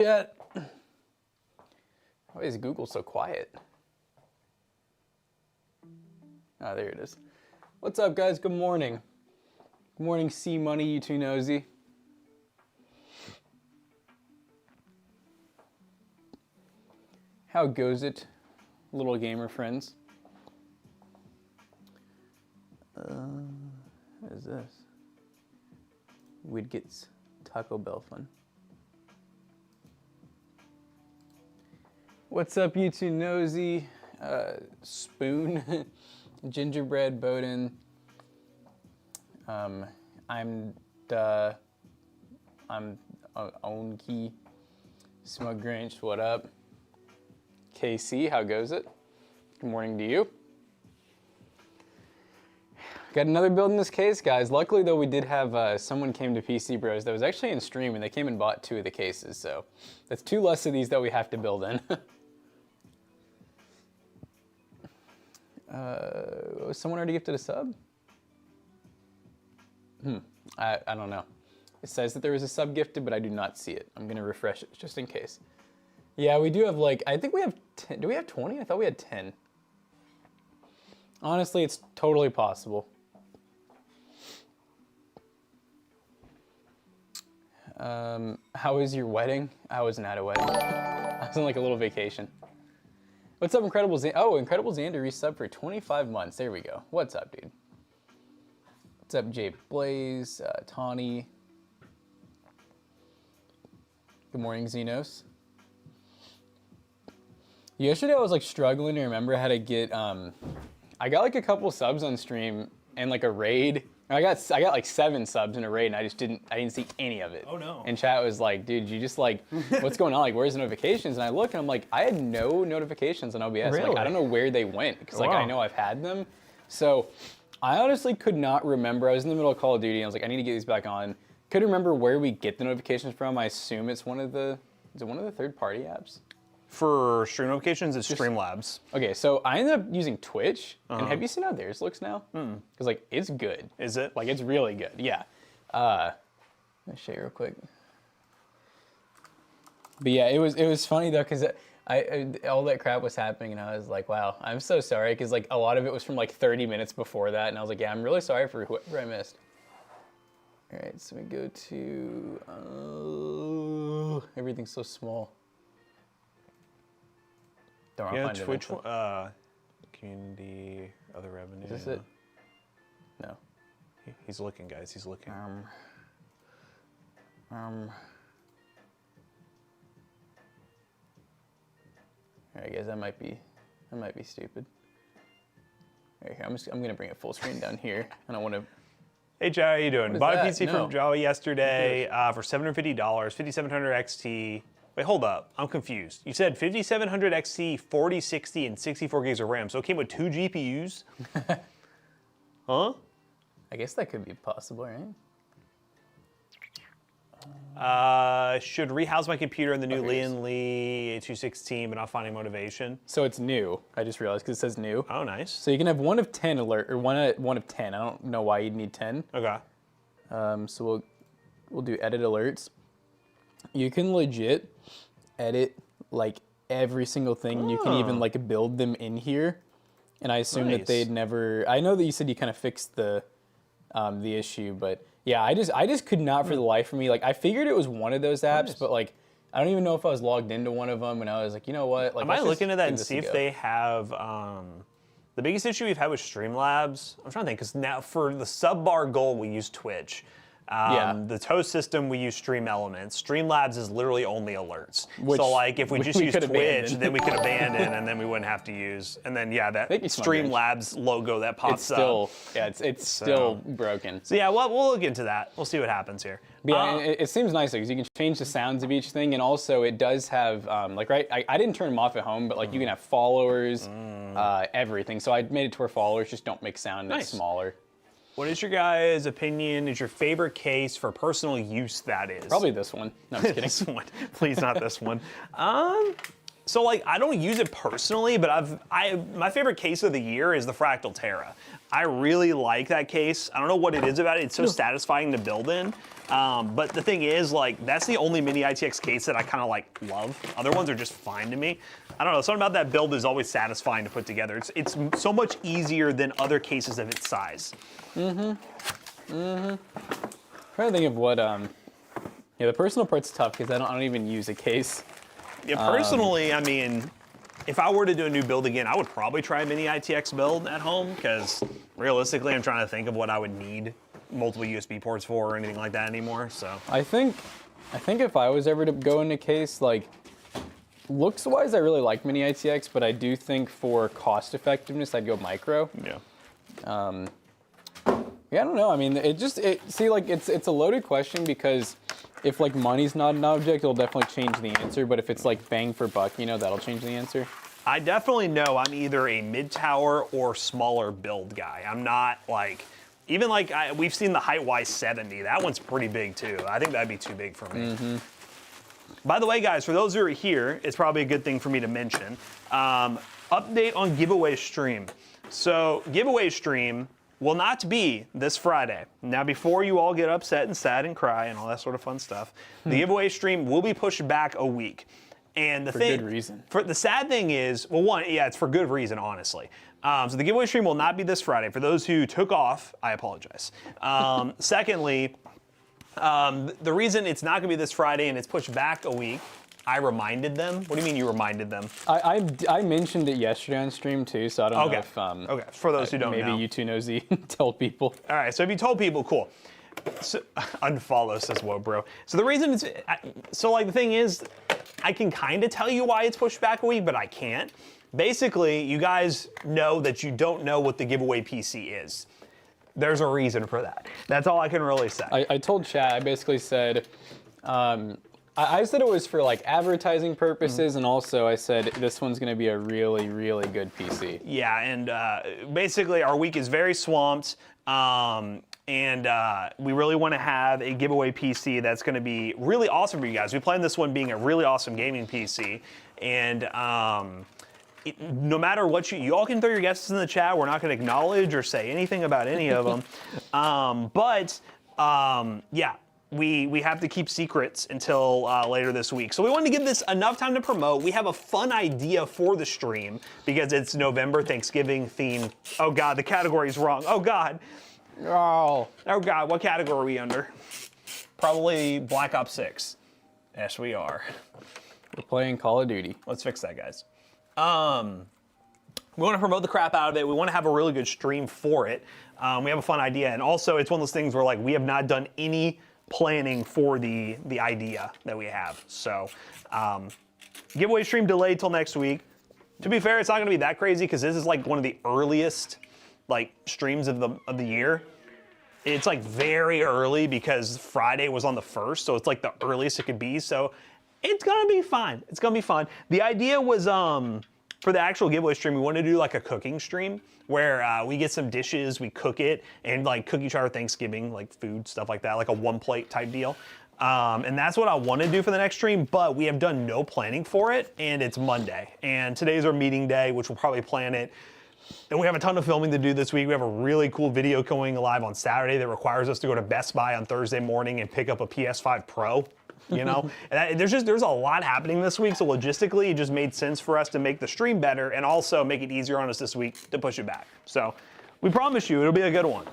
yet. Why is Google so quiet? Ah, there it is. What's up, guys? Good morning. Good morning, C Money, you too nosy. How goes it, little gamer friends? What is this? Widget's Taco Bell fun. What's up, you two nosy? Spoon, Gingerbread Bowden. I'm Ownkey, Smug Grinch. What up? KC, how goes it? Good morning to you. Got another build in this case, guys. Luckily, though, we did have someone came to PC Bros that was actually in stream, and they came and bought 2 of the cases. So that's 2 less of these that we have to build in. Someone already gifted a sub? I don't know. It says that there was a sub gifted, but I do not see it. I'm gonna refresh it just in case. Yeah, we do have like, I think we have 10. Do we have 20? I thought we had 10. Honestly, it's totally possible. How was your wedding? I wasn't at a wedding. I was on like a little vacation. What's up, Incredible Xander? Oh, Incredible Xander resub for 25 months. There we go. What's up, dude? What's up, Jay Blaze, Tawny? Good morning, Xenos. Yesterday, I was like struggling to remember how to get. I got like a couple subs on stream and like a raid. I got like 7 subs in a raid, and I didn't see any of it. Oh no. And chat was like, dude, you just like, what's going on? Like, where's the notifications? And I look, and I'm like, I had no notifications on OBS. Really? Like, I don't know where they went, because like I know I've had them. So I honestly could not remember. I was in the middle of Call of Duty, and I was like, I need to get these back on. Couldn't remember where we get the notifications from. I assume it's one of the, is it one of the third-party apps? For stream notifications, it's Streamlabs. Okay, so I ended up using Twitch, and have you seen how theirs looks now? Because like it's good. Is it? Like it's really good. Yeah. Let me show you real quick. But yeah, it was funny though, because all that crap was happening, and I was like, wow, I'm so sorry, because like a lot of it was from like 30 minutes before that, and I was like, yeah, I'm really sorry for whoever I missed. All right, so we go to everything's so small. Yeah, Twitch, community, other revenue. Is this it? No. He's looking, guys. He's looking. All right, guys, that might be stupid. Right here, I'm gonna bring it full screen down here. I don't want to. Hey, Joe, how you doing? Bought a PC No. from Joe yesterday for $750, 5700 XT. Wait, hold up. I'm confused. You said 5700 XT, 4060, and 64 gigs of RAM. So it came with 2 GPUs? Huh? I guess that could be possible, right? Should rehouse my computer in the new Lian Li 216, but not finding motivation. So it's new. I just realized because it says new. Oh, nice. So you can have 1 of 10 alert, or one of 10. I don't know why you'd need 10. Okay. So we'll do edit alerts. You can legit edit like every single thing. You can even like build them in here. And I assume that they'd never. I know that you said you kind of fixed the issue, but yeah, I just could not for the life of me. Like I figured it was one of those apps, but like I don't even know if I was logged into one of them. And I was like, you know what? Like, I might look into that and see if they have. The biggest issue we've had with Streamlabs, I'm trying to think, because now for the sub-bar goal, we use Twitch. The Toast system, we use Stream Elements. Streamlabs is literally only alerts. So like if we just use Twitch, then we could abandon, and then we wouldn't have to use. And then yeah, that Streamlabs logo that pops up. Yeah, it's still broken. So yeah, we'll look into that. We'll see what happens here. But yeah, it seems nice because you can change the sounds of each thing, and also it does have like I didn't turn them off at home, but like you can have followers, everything. So I made it to where followers just don't make sound that's smaller. What is your guys' opinion? Is your favorite case for personal use, that is? Probably this one. No, I'm just kidding. This one. Please, not this one. So like, I don't use it personally, but my favorite case of the year is the Fractal Terra. I really like that case. I don't know what it is about it. It's so satisfying to build in. But the thing is, like, that's the only mini ITX case that I kind of like love. Other ones are just fine to me. I don't know, something about that build is always satisfying to put together. It's so much easier than other cases of its size. Trying to think of what, yeah, the personal part's tough because I don't even use a case. Yeah, personally, I mean, if I were to do a new build again, I would probably try a mini ITX build at home because realistically, I'm trying to think of what I would need multiple USB ports for or anything like that anymore. So I think if I was ever to go into case, like looks-wise, I really like mini ITX, but I do think for cost effectiveness, I'd go micro. Yeah. Yeah, I don't know. I mean, it's a loaded question because if like money's not an object, it'll definitely change the answer. But if it's like bang for buck, you know, that'll change the answer. I definitely know I'm either a mid-tower or smaller build guy. I'm not like, even like we've seen the height-wise 70. That one's pretty big too. I think that'd be too big for me. By the way, guys, for those who are here, it's probably a good thing for me to mention. Update on giveaway stream. So giveaway stream will not be this Friday. Now, before you all get upset and sad and cry and all that sort of fun stuff, the giveaway stream will be pushed back a week. And the thing, good reason. The sad thing is, well, one, yeah, it's for good reason, honestly. So the giveaway stream will not be this Friday. For those who took off, I apologize. Secondly, the reason it's not gonna be this Friday and it's pushed back a week, I reminded them. What do you mean you reminded them? I mentioned it yesterday on stream too, so I don't know if okay, for those who don't know. Maybe you too nosy told people. All right, so if you told people, cool. So, unfollow says, whoa, bro. So the reason it's, so like the thing is, I can kind of tell you why it's pushed back a week, but I can't. Basically, you guys know that you don't know what the giveaway PC is. There's a reason for that. That's all I can really say. I told chat, I basically said, I said it was for like advertising purposes, and also I said this one's gonna be a really, really good PC. Yeah, and basically our week is very swamped, and we really want to have a giveaway PC that's gonna be really awesome for you guys. We plan this one being a really awesome gaming PC, and no matter what you all can throw your guesses in the chat. We're not gonna acknowledge or say anything about any of them, yeah. We have to keep secrets until later this week. So we wanted to give this enough time to promote. We have a fun idea for the stream because it's November Thanksgiving themed. Oh God, the category's wrong. Oh God. Oh God, what category are we under? Probably Black Ops 6. Yes, we are. We're playing Call of Duty. Let's fix that, guys. We want to promote the crap out of it. We want to have a really good stream for it. We have a fun idea. And also, it's one of those things where like we have not done any planning for the idea that we have. So giveaway stream delayed till next week. To be fair, it's not gonna be that crazy because this is like one of the earliest like streams of the year. It's like very early because Friday was on the 1st, so it's like the earliest it could be. So it's gonna be fine. It's gonna be fun. The idea was for the actual giveaway stream, we wanted to do like a cooking stream where we get some dishes, we cook it, and like cook each other Thanksgiving, like food, stuff like that, like a one plate type deal. And that's what I want to do for the next stream, but we have done no planning for it, and it's Monday. And today's our meeting day, which we'll probably plan it. And we have a ton of filming to do this week. We have a really cool video going live on Saturday that requires us to go to Best Buy on Thursday morning and pick up a PS5 Pro. You know, and there's a lot happening this week, so logistically it just made sense for us to make the stream better and also make it easier on us this week to push it back. So we promise you it'll be a good one.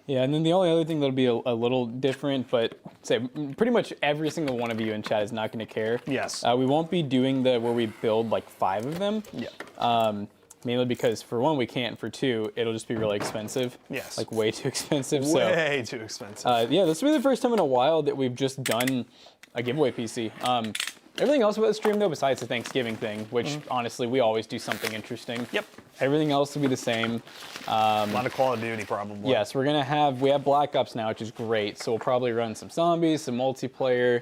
Yeah, and then the only other thing that'll be a little different, but say pretty much every single one of you in chat is not going to care. Yes. We won't be doing where we build like 5 of them. Yeah. Mainly because for 1 we can't, for 2 it'll just be really expensive. Yes. Like way too expensive. Way too expensive. Yeah, this will be the first time in a while that we've just done a giveaway PC. Everything else about the stream though, besides the Thanksgiving thing, which honestly we always do something interesting. Yep. Everything else will be the same. A lot of Call of Duty probably. Yes, we have Black Ops now, which is great. So we'll probably run some zombies, some multiplayer.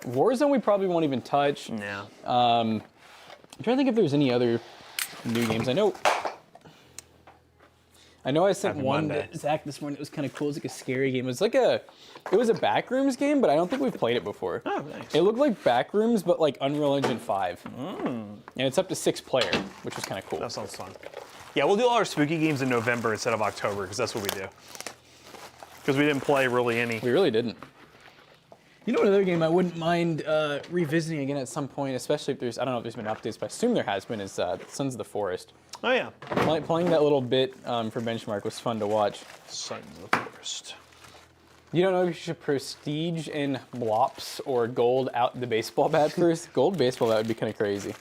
Warzone we probably won't even touch. Yeah. I'm trying to think if there's any other new games. I know I sent one to Zach this morning. It was kind of cool. It was like a scary game. It was a Backrooms game, but I don't think we've played it before. Oh, nice. It looked like Backrooms, but like Unreal Engine 5. And it's up to 6 player, which is kind of cool. That sounds fun. Yeah, we'll do all our spooky games in November instead of October, because that's what we do. Because we didn't play really any. We really didn't. You know, another game I wouldn't mind revisiting again at some point, especially if there's, I don't know if there's been updates, but I assume there has been, is Sons of the Forest. Oh, yeah. Playing that little bit for Benchmark was fun to watch. Sons of the Forest. You don't know if you should prestige in blops or gold out the baseball bat first? Gold baseball bat would be kind of crazy.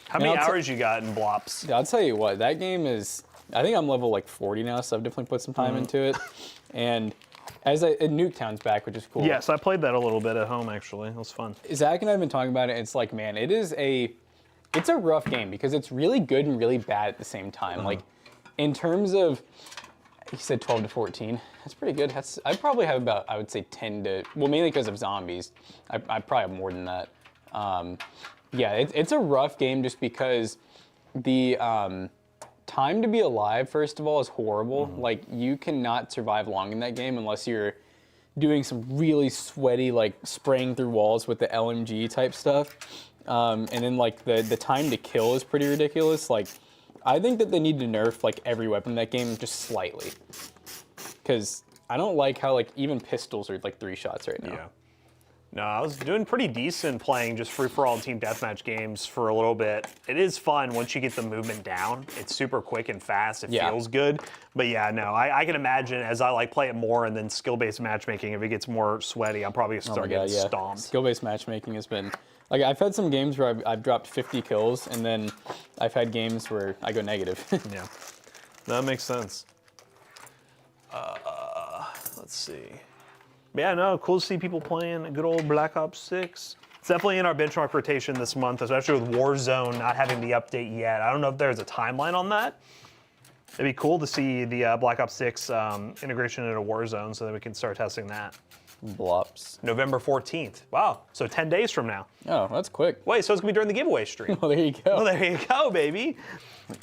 How many hours you got in blops? I'll tell you what, that game is, I think I'm level like 40 now, so I've definitely put some time into it. And Nuketown's back, which is cool. Yes, I played that a little bit at home, actually. It was fun. Zach and I have been talking about it, and it's like, man, it's a rough game because it's really good and really bad at the same time. Like, in terms of, he said 12 to 14. That's pretty good. I probably have about, I would say 10 to, well, mainly because of zombies. I probably have more than that. Yeah, it's a rough game just because the time to be alive, first of all, is horrible. Like, you cannot survive long in that game unless you're doing some really sweaty, like, spraying through walls with the LMG type stuff. And then, like, the time to kill is pretty ridiculous. Like, I think that they need to nerf, like, every weapon in that game just slightly. Because I don't like how, like, even pistols are, like, 3 shots right now. Yeah. No, I was doing pretty decent playing just free-for-all and team deathmatch games for a little bit. It is fun once you get the movement down. It's super quick and fast. It feels good. But yeah, no, I can imagine as I like play it more and then skill-based matchmaking, if it gets more sweaty, I'm probably gonna start getting stomped. Skill-based matchmaking has been, like, I've had some games where I've dropped 50 kills, and then I've had games where I go negative. Yeah, that makes sense. Let's see. Yeah, no, cool to see people playing a good old Black Ops 6. It's definitely in our benchmark rotation this month, especially with Warzone not having the update yet. I don't know if there's a timeline on that. It'd be cool to see the Black Ops 6 integration into Warzone so that we can start testing that. Blops. November 14th. Wow, so 10 days from now. Oh, that's quick. Wait, so it's gonna be during the giveaway stream. Well, there you go. Well, there you go, baby.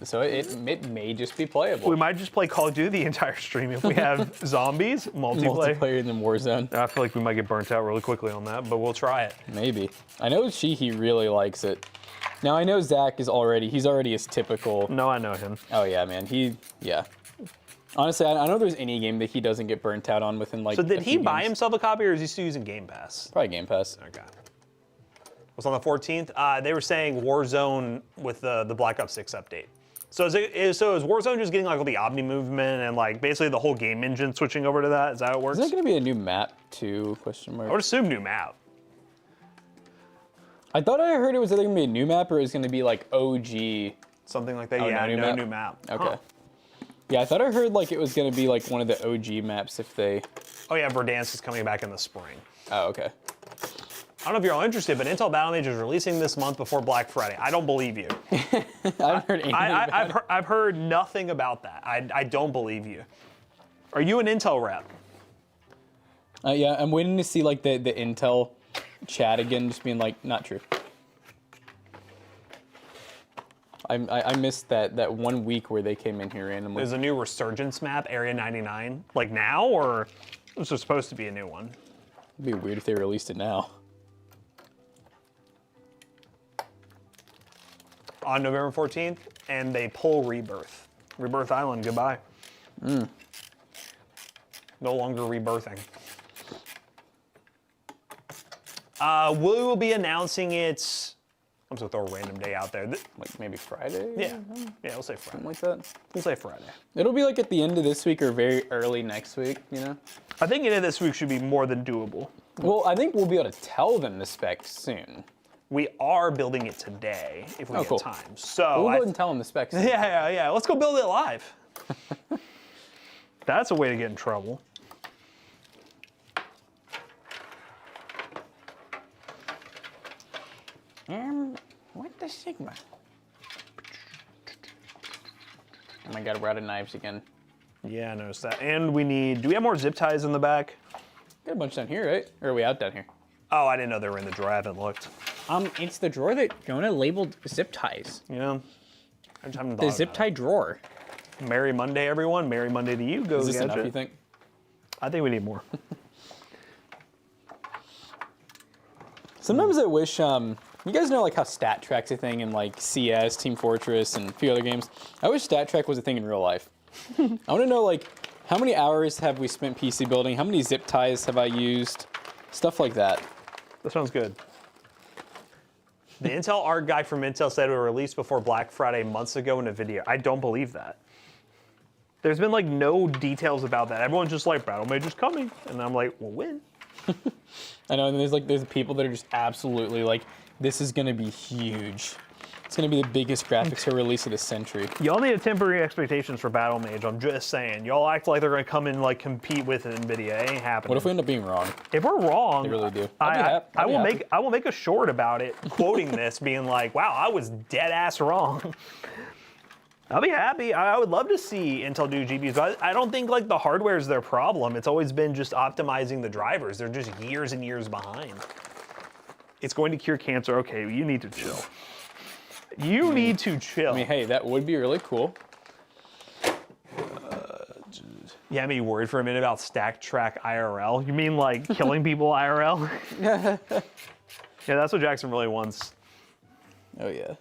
So it may just be playable. We might just play Call of Duty the entire stream if we have zombies, multiplayer. Multiplayer in the Warzone. I feel like we might get burnt out really quickly on that, but we'll try it. Maybe. I know he really likes it. Now, I know Zach he's already his typical. No, I know him. Oh, yeah, man. Yeah. Honestly, I don't know if there's any game that he doesn't get burnt out on within, like, So did he buy himself a copy, or is he still using Game Pass? Probably Game Pass. Okay. What's on the 14th? They were saying Warzone with the Black Ops 6 update. So is Warzone just getting like all the Omni movement and like basically the whole game engine switching over to that? Is that how it works? Is there going to be a new map too? Question mark. I would assume new map. I thought I heard it was either going to be a new map or it was going to be like OG. Something like that. Oh, yeah, no new map. Okay. Huh. Yeah, I thought I heard like it was going to be like one of the OG maps if they. Oh yeah, Verdansk is coming back in the spring. Oh, okay. I don't know if you're all interested, but Intel Battle Mage is releasing this month before Black Friday. I don't believe you. I haven't heard anything about it. I've heard nothing about that. I don't believe you. Are you an Intel rep? Yeah, I'm waiting to see like the Intel chat again, just being like, not true. I missed that 1 week where they came in here randomly. There's a new Resurgence map, Area 99. Like now, or is there supposed to be a new one? It'd be weird if they released it now. On November 14th, and they pull Rebirth. Rebirth Island, goodbye. No longer rebirthing. We will be announcing it. I'm just gonna throw a random day out there. Like maybe Friday? Yeah, we'll say Friday. Something like that. We'll say Friday. It'll be like at the end of this week or very early next week, you know? I think end of this week should be more than doable. Well, I think we'll be able to tell them the specs soon. We are building it today if we get cool. time. So we'll go ahead and tell them the specs. Yeah. Let's go build it live. That's a way to get in trouble. What the Sigma? Oh my god, we're out of knives again. Yeah, I noticed that. And we need, do we have more zip ties in the back? Got a bunch down here, right? Or are we out down here? Oh, I didn't know they were in the drawer. I haven't looked. It's the drawer that Jonah labeled zip ties. Yeah. I just haven't The zip tie drawer. Merry Monday, everyone. Merry Monday to you. Go Is this Gadget. enough, you think? I think we need more. Sometimes I wish You guys know like how stat track's a thing in like CS, Team Fortress, and a few other games. I wish stat track was a thing in real life. I want to know like how many hours have we spent PC building? How many zip ties have I used? Stuff like that. That sounds good. The Intel art guy from Intel said it was released before Black Friday months ago in a video. I don't believe that. There's been like no details about that. Everyone's just like, Battle Mage is coming. And I'm like, well, when? I know, and there's people that are just absolutely like, this is gonna be huge. It's gonna be the biggest graphics release of the century. Y'all need to temper your expectations for Battle Mage. I'm just saying. Y'all act like they're gonna come and like compete with NVIDIA. It ain't happening. What if we end up being wrong? If we're wrong, They really do. I will make a short about it, quoting this, being like, "Wow, I was dead ass wrong." I'll be happy. I would love to see Intel do GPUs, but I don't think like the hardware is their problem. It's always been just optimizing the drivers. They're just years and years behind. It's going to cure cancer. Okay, you need to chill. You need to chill. I mean, hey, that would be really cool. Yeah, I'm worried for a minute about stack track IRL. You mean like killing people IRL? Yeah, that's what Jackson really wants. Oh yeah.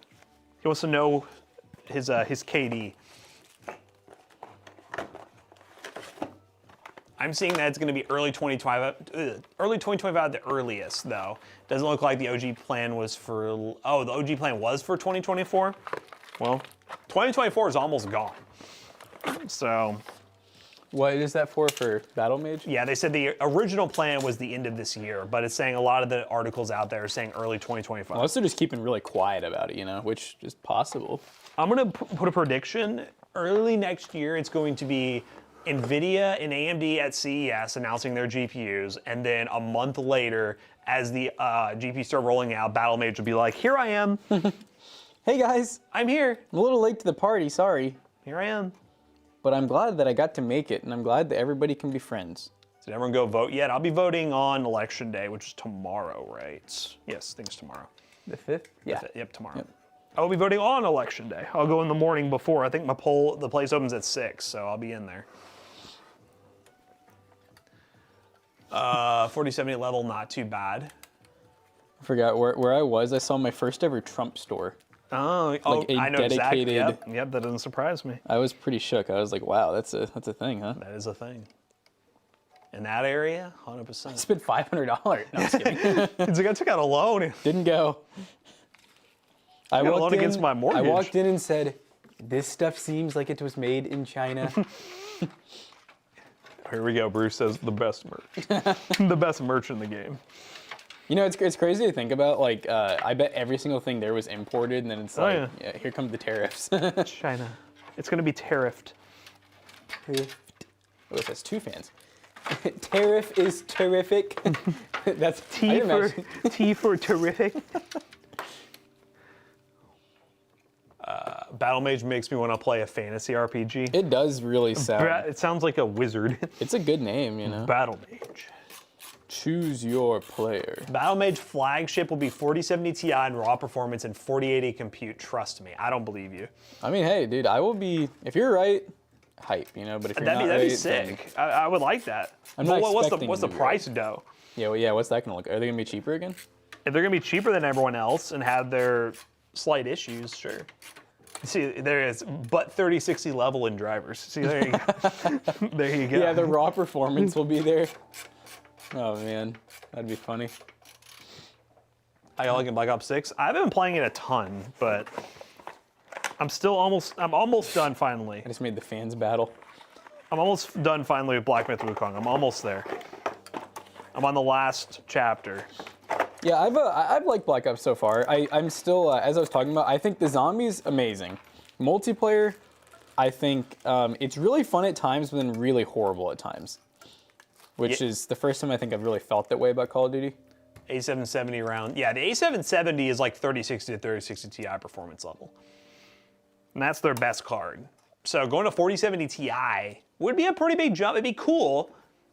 He wants to know his KD. I'm seeing that it's going to be early 2025 at the earliest, though. Doesn't look like the OG plan was for, the OG plan was for 2024? Well, 2024 is almost gone. So. What is that for Battle Mage? Yeah, they said the original plan was the end of this year, but it's saying a lot of the articles out there are saying early 2025. Unless they're just keeping really quiet about it, you know, which is possible. I'm going to put a prediction. Early next year, it's going to be NVIDIA and AMD at CES announcing their GPUs, and then a month later, as the GPUs start rolling out, Battle Mage will be like, here I am. Hey guys. I'm here. I'm a little late to the party, sorry. Here I am. But I'm glad that I got to make it, and I'm glad that everybody can be friends. Did everyone go vote yet? I'll be voting on Election Day, which is tomorrow, right? Yes, I think it's tomorrow. The 5th? Yeah. The 5th, yep, tomorrow. Yep. I will be voting on Election Day. I'll go in the morning before. I think the place opens at 6, so I'll be in there. 4070 level, not too bad. I forgot where I was. I saw my first ever Trump store. I know dedicated. exactly. Yep, that doesn't surprise me. I was pretty shook. I was like, wow, that's a thing, huh? That is a thing. In that area, 100%. I spent $500. No, I'm just kidding. It's like I took out a loan. Didn't go. I got a loan against my mortgage. I walked in and said, this stuff seems like it was made in China. Here we go. Bruce says the best merch. The best merch in the game. You know, it's crazy to think about. Like, I bet every single thing there was imported, and then it's like, yeah, here come the tariffs. China. It's going to be tariffed. Tariffed. Oh, it has 2 fans. Tariff is terrific. That's T for terrific. Battle Mage makes me want to play a fantasy RPG. It does really sound. It sounds like a wizard. It's a good name, you know. Battle Mage. Choose your player. Battle Mage flagship will be 4070 Ti in raw performance and 4080 compute. Trust me, I don't believe you. I mean, hey, dude, I will be, if you're right, hype, you know, but if you're not right, that'd be sick. I would like that. I'm not expecting what's the price, though? Yeah, well, yeah, what's that gonna look? Are they gonna be cheaper again? If they're gonna be cheaper than everyone else and have their slight issues, sure. See, there is but 3060 level in drivers. See, there you go. There you go. Yeah, the raw performance will be there. Oh man, that'd be funny. I like in Black Ops 6. I haven't been playing it a ton, but I'm almost done finally. I just made the fans battle. I'm almost done finally with Black Myth Wukong. I'm almost there. I'm on the last chapter. Yeah, I've liked Black Ops so far. I'm still, as I was talking about, I think the zombies, amazing. Multiplayer, I think it's really fun at times, but then really horrible at times. Which is the first time I think I've really felt that way about Call of Duty. A770 round. Yeah, the A770 is like 3060 to 3060 Ti performance level. And that's their best card. So going to 4070 Ti would be a pretty big jump. It'd be cool,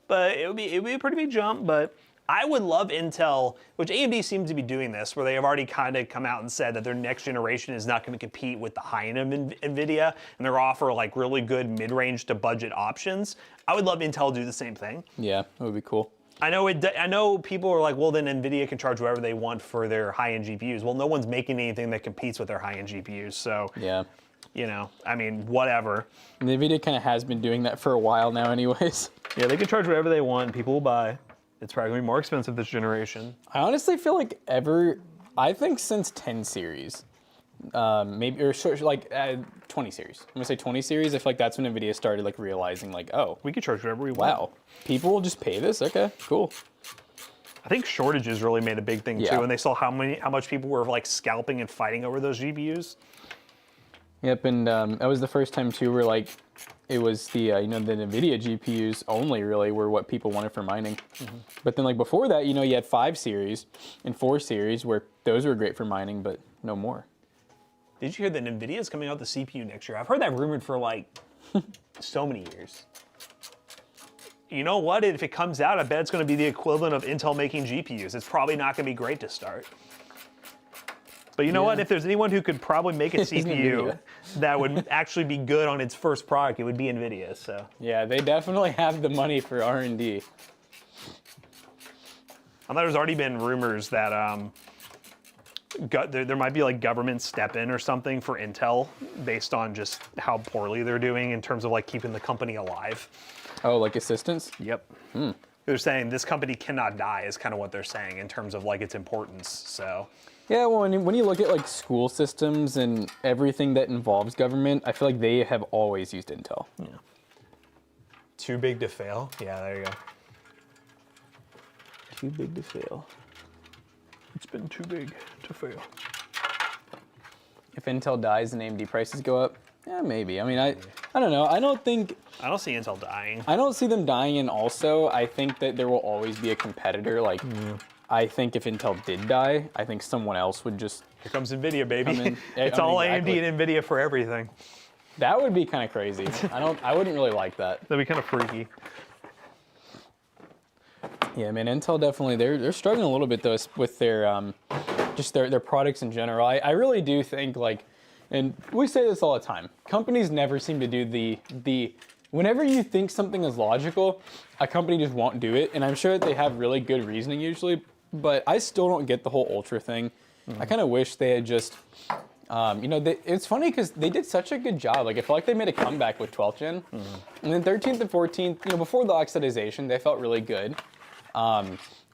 but it would be a pretty big jump, but I would love Intel, which AMD seems to be doing this, where they have already kind of come out and said that their next generation is not going to compete with the high end of NVIDIA, and they're offer like really good mid-range to budget options. I would love Intel to do the same thing. Yeah, that would be cool. I know people are like, well, then NVIDIA can charge whatever they want for their high-end GPUs. Well, no one's making anything that competes with their high-end GPUs. So, yeah, you know, I mean, whatever. NVIDIA kind of has been doing that for a while now anyways. Yeah, they can charge whatever they want. People will buy. It's probably going to be more expensive this generation. I honestly feel like I think since 10 series, maybe, or like 20 series. I'm gonna say 20 series. I feel like that's when NVIDIA started like realizing like, oh, we could charge whatever we want. Wow, people will just pay this? Okay, cool. I think shortages really made a big thing too, and they saw how much people were like scalping and fighting over those GPUs. Yep, and that was the first time too where like it was the the NVIDIA GPUs only really were what people wanted for mining. But then like before that, you had 5 series and 4 series where those were great for mining, but no more. Did you hear that NVIDIA is coming out with the CPU next year? I've heard that rumored for like so many years. You know what? If it comes out, I bet it's going to be the equivalent of Intel making GPUs. It's probably not going to be great to start. But you know what? If there's anyone who could probably make a CPU that would actually be good on its first product, it would be NVIDIA. So yeah, they definitely have the money for R&D. I know there's already been rumors that there might be like government step in or something for Intel based on just how poorly they're doing in terms of like keeping the company alive. Oh, like assistance? Yep. They're saying this company cannot die is kind of what they're saying in terms of like its importance. So. Yeah, well, when you look at like school systems and everything that involves government, I feel like they have always used Intel. Yeah. Too big to fail? Yeah, there you go. Too big to fail. It's been too big to fail. If Intel dies and AMD prices go up, yeah, maybe. I mean, I don't know. I don't see Intel dying. I don't see them dying, and also I think that there will always be a competitor. Like, I think if Intel did die, I think someone else would just... Here comes NVIDIA, baby. It's all AMD and NVIDIA for everything. That would be kind of crazy. I wouldn't really like that. That'd be kind of freaky. Yeah, man, Intel definitely, they're struggling a little bit though with their, just their products in general. I really do think like, and we say this all the time, companies never seem to do the whenever you think something is logical, a company just won't do it. And I'm sure that they have really good reasoning usually, but I still don't get the whole Ultra thing. I kind of wish they had just, it's funny because they did such a good job. Like, I feel like they made a comeback with 12th gen. And then 13th and 14th, before the oxidization, they felt really good.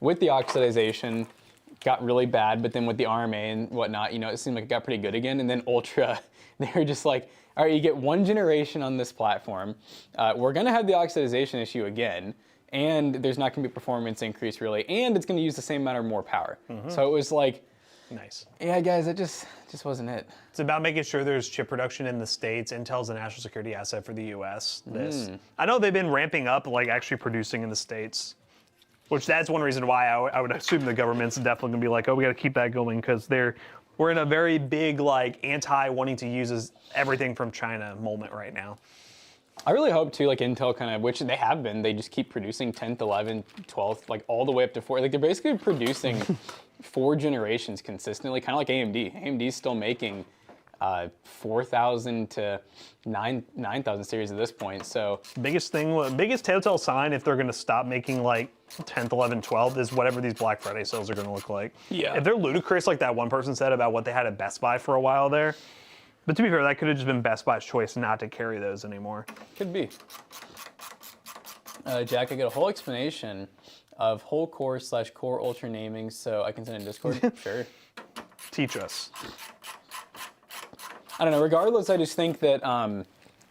With the oxidization, got really bad, but then with the RMA and whatnot, it seemed like it got pretty good again. And then Ultra, they were just like, all right, you get one generation on this platform. We're gonna have the oxidization issue again, and there's not gonna be a performance increase really, and it's gonna use the same amount or more power. So it was like, nice. Yeah, guys, that just wasn't it. It's about making sure there's chip production in the States. Intel's a national security asset for the US. I know they've been ramping up, like actually producing in the States. Which that's one reason why I would assume the government's definitely gonna be like, oh, we gotta keep that going, because we're in a very big like anti-wanting to use everything from China moment right now. I really hope too, like Intel kind of, which they have been, they just keep producing 10th, 11th, 12th, like all the way up to 4. Like they're basically producing 4 generations consistently, kind of like AMD. AMD's still making 4,000 to 9,000 series at this point. So biggest telltale sign if they're going to stop making like 10th, 11th, 12th is whatever these Black Friday sales are going to look like. Yeah. If they're ludicrous like that one person said about what they had at Best Buy for a while there, but to be fair, that could have just been Best Buy's choice not to carry those anymore. Could be. Jack, I get a whole explanation of whole core / core ultra naming, so I can send in Discord. Sure. Teach us. I don't know. Regardless, I just think that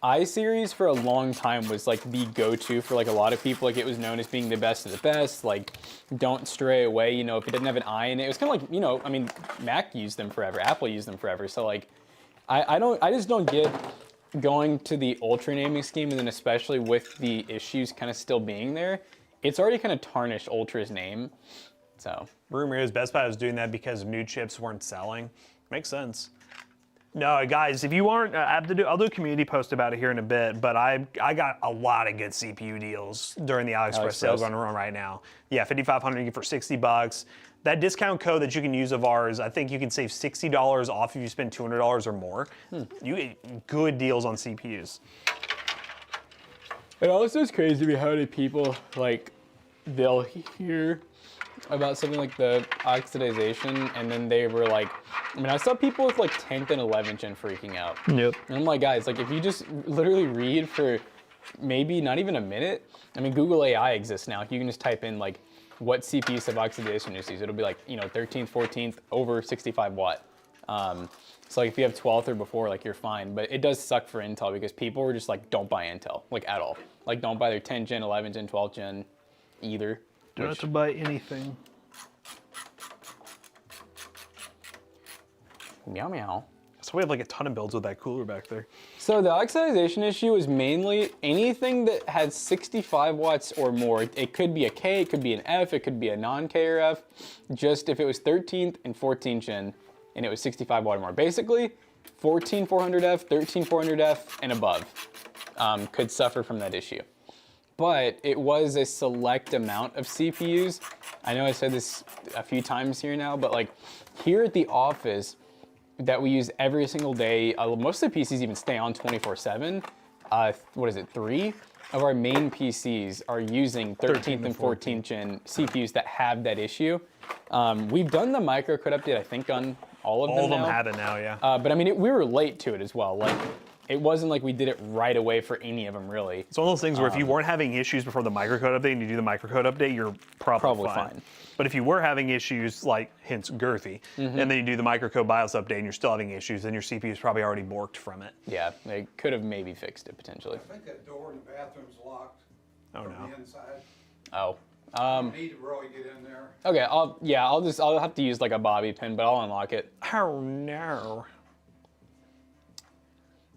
I-Series for a long time was like the go-to for like a lot of people. Like it was known as being the best of the best. Like don't stray away. If it didn't have an I in it, it was kind of like I mean, Mac used them forever. Apple used them forever. So like, I just don't get going to the ultra naming scheme, and then especially with the issues kind of still being there, it's already kind of tarnished Ultra's name. So rumor is Best Buy was doing that because new chips weren't selling. Makes sense. No, guys, if you aren't, I'll do a community post about it here in a bit, but I got a lot of good CPU deals during the AliExpress sale going on right now. Yeah, 5,500 you get for $60. That discount code that you can use of ours, I think you can save $60 off if you spend $200 or more. You get good deals on CPUs. It also is crazy to me how many people like they'll hear about something like the oxidization, and then they were like, I mean, I saw people with like 10th and 11th gen freaking out. Yep. And I'm like, guys, like if you just literally read for maybe not even a minute, I mean, Google AI exists now. You can just type in like what CPUs have oxidation issues. It'll be like, you know, 13th, 14th, over 65 watt. So like if you have 12th or before, like you're fine. But it does suck for Intel because people were just like, don't buy Intel, like at all. Like don't buy their 10 gen, 11 gen, 12 gen either. Don't have to buy anything. Meow meow. So we have like a ton of builds with that cooler back there. So the oxidization issue is mainly anything that has 65 watts or more. It could be a K, it could be an F, it could be a non-K or F. Just if it was 13th and 14th gen and it was 65 watt or more. Basically, 14400F, 13400F and above could suffer from that issue. But it was a select amount of CPUs. I know I said this a few times here now, but like here at the office that we use every single day, most of the PCs even stay on 24/7. What is it, 3 of our main PCs are using 13th and 14th gen CPUs that have that issue. We've done the microcode update, I think, on all of them now. All of them have it now, yeah. But I mean, we were late to it as well. Like, it wasn't like we did it right away for any of them, really. It's one of those things where if you weren't having issues before the microcode update and you do the microcode update, you're probably fine. But if you were having issues, like, hence girthy, and then you do the microcode BIOS update and you're still having issues, then your CPU is probably already borked from it. Yeah, they could have maybe fixed it, potentially. I think that door in the bathroom's locked from the inside. Oh. You need to really get in there. Okay, I'll have to use like a bobby pin, but I'll unlock it. Oh, no.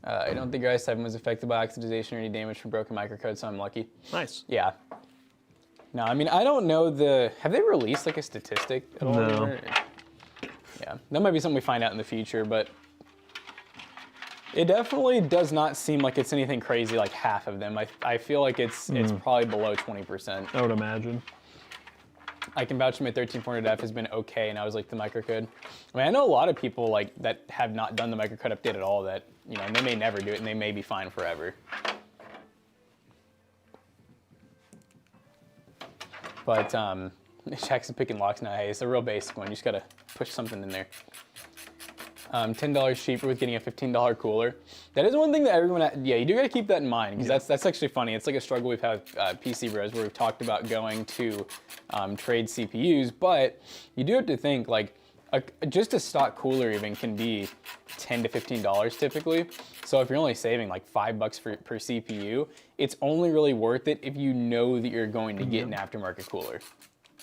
I don't think your i7 was affected by oxidization or any damage from broken microcode, so I'm lucky. Nice. Yeah. No, I mean, I don't know have they released like a statistic at all? No. Yeah, that might be something we find out in the future, but it definitely does not seem like it's anything crazy like half of them. I feel like it's probably below 20%. I would imagine. I can vouch for my 13400F has been okay, and I was like the microcode. I mean, I know a lot of people like that have not done the microcode update at all that, you know, and they may never do it and they may be fine forever. But Jackson picking locks now. Hey, it's a real basic one. You just gotta push something in there. $10 cheaper with getting a $15 cooler. That is one thing that everyone, yeah, you do gotta keep that in mind because that's actually funny. It's like a struggle we've had with PC Bros where we've talked about going to trade CPUs, but you do have to think like just a stock cooler even can be $10 to $15 typically. So if you're only saving like $5 per CPU, it's only really worth it if you know that you're going to get an aftermarket cooler.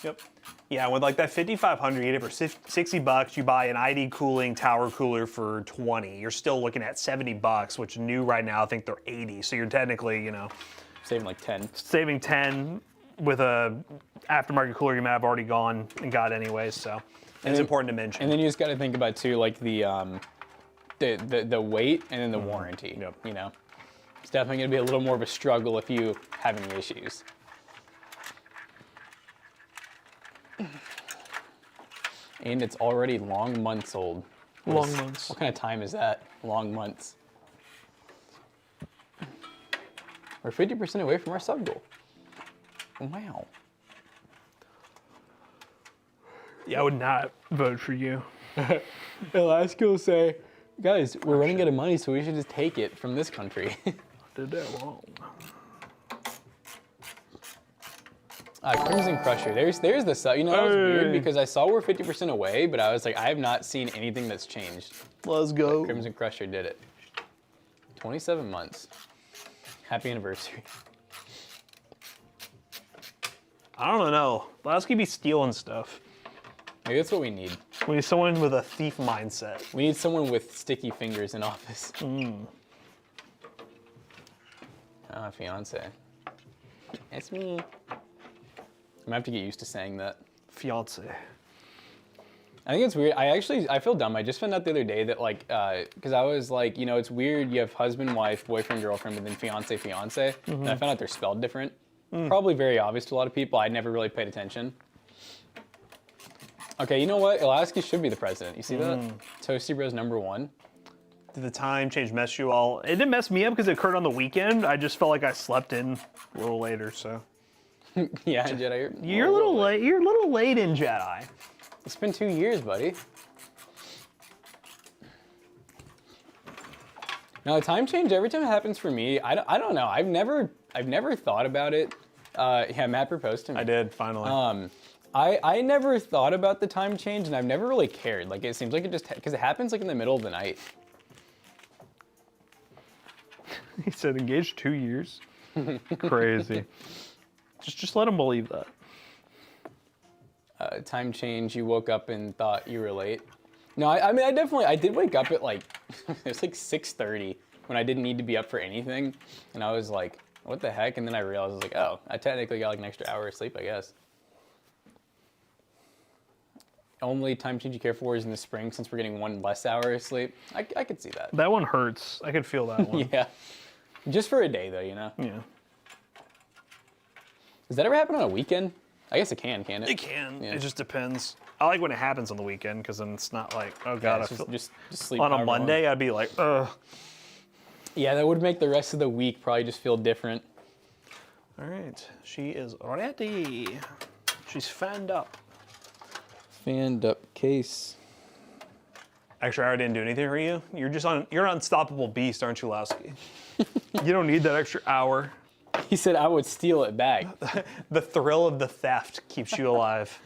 Yep. Yeah, with like that 5500, you get it for $60. You buy an ID cooling tower cooler for 20. You're still looking at $70, which new right now I think they're 80. So you're technically, you know, saving like 10. Saving 10 with a aftermarket cooler you might have already gone and got anyways. So it's important to mention. And then you just got to think about too, like the weight and then the warranty. Yep. You know, it's definitely gonna be a little more of a struggle if you have any issues. And it's already long months old. Long months. What kind of time is that? Long months. We're 50% away from our sub goal. Wow. Yeah, I would not vote for you. Alaska will say, guys, we're running out of money, so we should just take it from this country. Did that wrong. Crimson Crusher. There's the sub. You know, that was weird because I saw we're 50% away, but I was like, I have not seen anything that's changed. Let's go. Crimson Crusher did it. 27 months. Happy anniversary. I don't know. Lasky be stealing stuff. Maybe that's what we need. We need someone with a thief mindset. We need someone with sticky fingers in office. Fiance. It's me. I'm gonna have to get used to saying that. Fiance. I think it's weird. I feel dumb. I just found out the other day that like, because I was like, you know, it's weird. You have husband, wife, boyfriend, girlfriend, but then fiance, fiance. And I found out they're spelled different. Probably very obvious to a lot of people. I never really paid attention. Okay, you know what? Alaska should be the president. You see that? Toasty Bros #1. Did the time change mess you all? It didn't mess me up because it occurred on the weekend. I just felt like I slept in a little later, so. Yeah, Jedi. You're a little late. You're a little late in Jedi. It's been 2 years, buddy. Now, a time change, every time it happens for me, I don't know. I've never thought about it. Yeah, Matt proposed to me. I did, finally. I never thought about the time change, and I've never really cared. Like, it seems like it just, because it happens like in the middle of the night. He said engaged 2 years. Crazy. Just let him believe that. Time change, you woke up and thought you were late. No, I mean, I did wake up at like, it was like 6:30 when I didn't need to be up for anything. And I was like, what the heck? And then I realized, I was like, oh, I technically got like an extra hour of sleep, I guess. Only time change you care for is in the spring since we're getting 1 less hour of sleep. I could see that. That one hurts. I could feel that one. Yeah. Just for a day though, you know? Yeah. Does that ever happen on a weekend? I guess it can it? It can. Yeah. It just depends. I like when it happens on the weekend because then it's not like, oh god, Yeah, I feel. just sleep On a however long. Monday, I'd be like, ugh. Yeah, that would make the rest of the week probably just feel different. All right, she is ready. She's fanned up. Fanned up case. Extra hour didn't do anything for you. You're an unstoppable beast, aren't you, Lowski? You don't need that extra hour. He said I would steal it back. The thrill of the theft keeps you alive.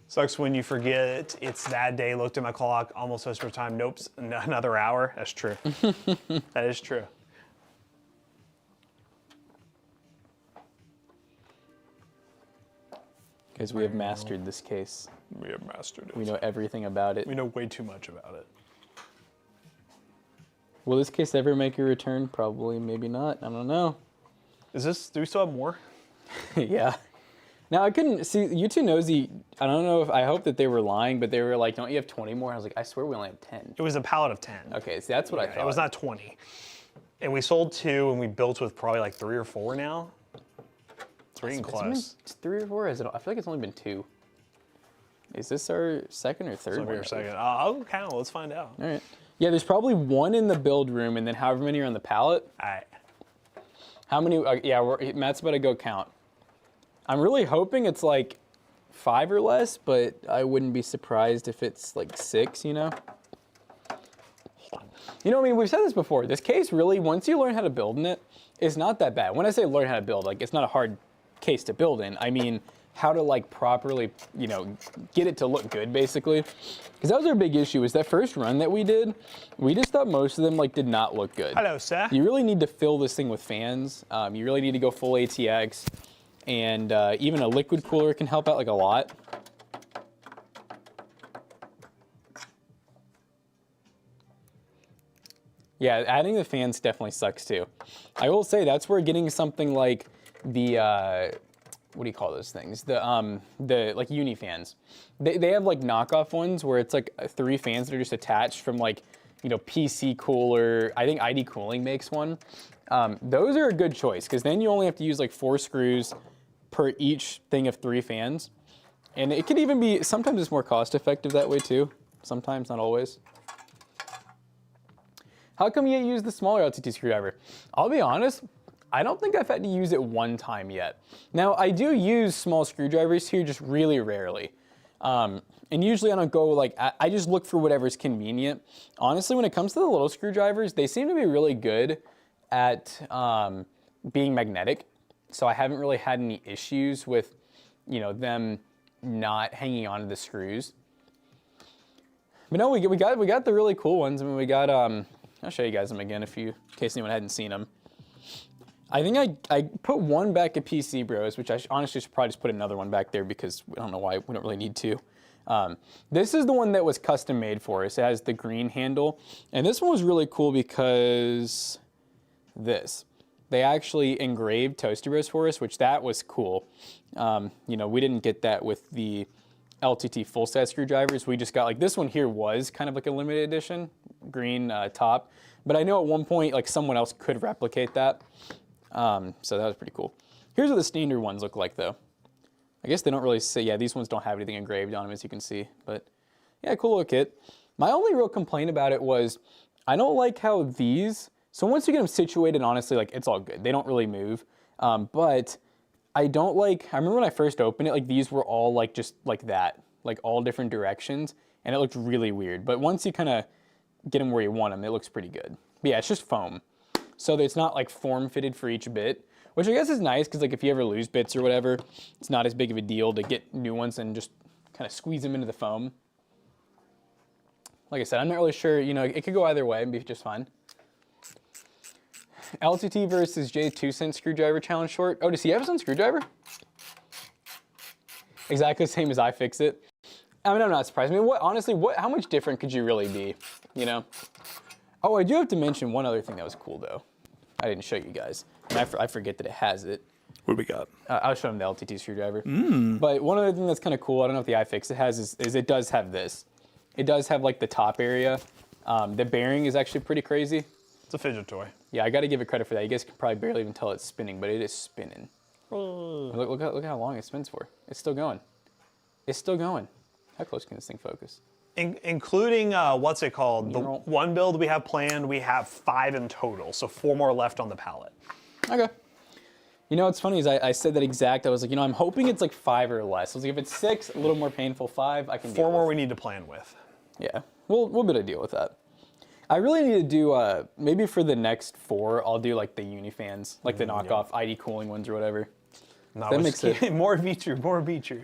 Sucks when you forget it's that day, looked at my clock, almost extra time, nope, another hour. That's true. That is true. Because we have mastered this case. We have mastered it. We know everything about it. We know way too much about it. Will this case ever make a return? Probably, maybe not. I don't know. Do we still have more? Yeah. Now I couldn't see you two nosy. I don't know if I hope that they were lying, but they were like, "Don't you have 20 more?" I was like, "I swear we only have 10." It was a pallet of 10. Okay, so that's what I thought. It was not 20. And we sold 2, and we built with probably like 3 or 4 now. It's getting close. It's 3 or 4. Is it? I feel like it's only been 2. Is this our second or third So one? your second. I'll count. Let's find out. All right. Yeah, there's probably 1 in the build room, and then however many are on the pallet. All right. How many? Yeah, Matt's about to go count. I'm really hoping it's like 5 or less, but I wouldn't be surprised if it's like 6, you know? You know, I mean, we've said this before. This case really, once you learn how to build in it, it's not that bad. When I say learn how to build, like, it's not a hard case to build in. I mean, how to, like, properly, you know, get it to look good, basically. Because that was our big issue, is that first run that we did, we just thought most of them, like, did not look good. Hello, sir. You really need to fill this thing with fans. You really need to go full ATX. And even a liquid cooler can help out like a lot. Yeah, adding the fans definitely sucks too. I will say that's where getting something like the what do you call those things? The like uni fans. They have like knockoff ones where it's like 3 fans that are just attached from like, you know, PC Cooler. I think ID Cooling makes one. Those are a good choice because then you only have to use like 4 screws per each thing of 3 fans. And it can even be, sometimes it's more cost effective that way too. Sometimes, not always. How come you use the smaller LTT screwdriver? I'll be honest, I don't think I've had to use it one time yet. Now, I do use small screwdrivers here just really rarely. And usually I don't go like, I just look for whatever's convenient. Honestly, when it comes to the little screwdrivers, they seem to be really good at being magnetic. So I haven't really had any issues with, you know, them not hanging onto the screws. But no, we got the really cool ones. I mean, we got, I'll show you guys them again in case anyone hadn't seen them. I think I put one back at PC Bros, which I honestly should probably just put another one back there because I don't know why, we don't really need to. This is the one that was custom made for us. It has the green handle. And this one was really cool because they actually engraved Toaster Bros for us, which that was cool. You know, we didn't get that with the LTT full set screwdrivers. We just got like, this one here was kind of like a limited edition, green top. But I know at one point, like someone else could replicate that. So that was pretty cool. Here's what the standard ones look like though. I guess they don't really say, yeah, these ones don't have anything engraved on them as you can see, but yeah, cool little kit. My only real complaint about it was, I don't like how these So once you get them situated, honestly, like it's all good. They don't really move. But I don't like, I remember when I first opened it, like these were all like just like that, like all different directions, and it looked really weird. But once you kind of get them where you want them, it looks pretty good. But yeah, it's just foam. So it's not like form fitted for each bit, which I guess is nice because like if you ever lose bits or whatever, it's not as big of a deal to get new ones and just kind of squeeze them into the foam. Like I said, I'm not really sure, you know, it could go either way and be just fine. LTT versus J 2-cent screwdriver challenge short. Oh, does he have his own screwdriver? Exactly the same as I fix it. I mean, I'm not surprised. I mean, honestly, how much different could you really be, you know? Oh, I do have to mention one other thing that was cool, though. I didn't show you guys. And I forget that it has it. What do we got? I'll show them the LTT screwdriver. But one other thing that's kind of cool, I don't know if the iFix it has, is it does have this. It does have, like, the top area. The bearing is actually pretty crazy. It's a fidget toy. Yeah, I got to give it credit for that. You guys can probably barely even tell it's spinning, but it is spinning. Look how long it spins for. It's still going. It's still going. How close can this thing focus? Including, what's it called? The one build we have planned, we have 5 in total, so 4 more left on the pallet. Okay. You know what's funny is I said that exact. I was like, you know, I'm hoping it's like 5 or less. I was like, if it's 6, a little more painful. 5, I can deal 4 more with. we need to plan with. Yeah, we'll be able to deal with that. I really need to do, maybe for the next 4, I'll do like the Unifans, like the knockoff ID cooling ones or whatever. No, That makes it more feature.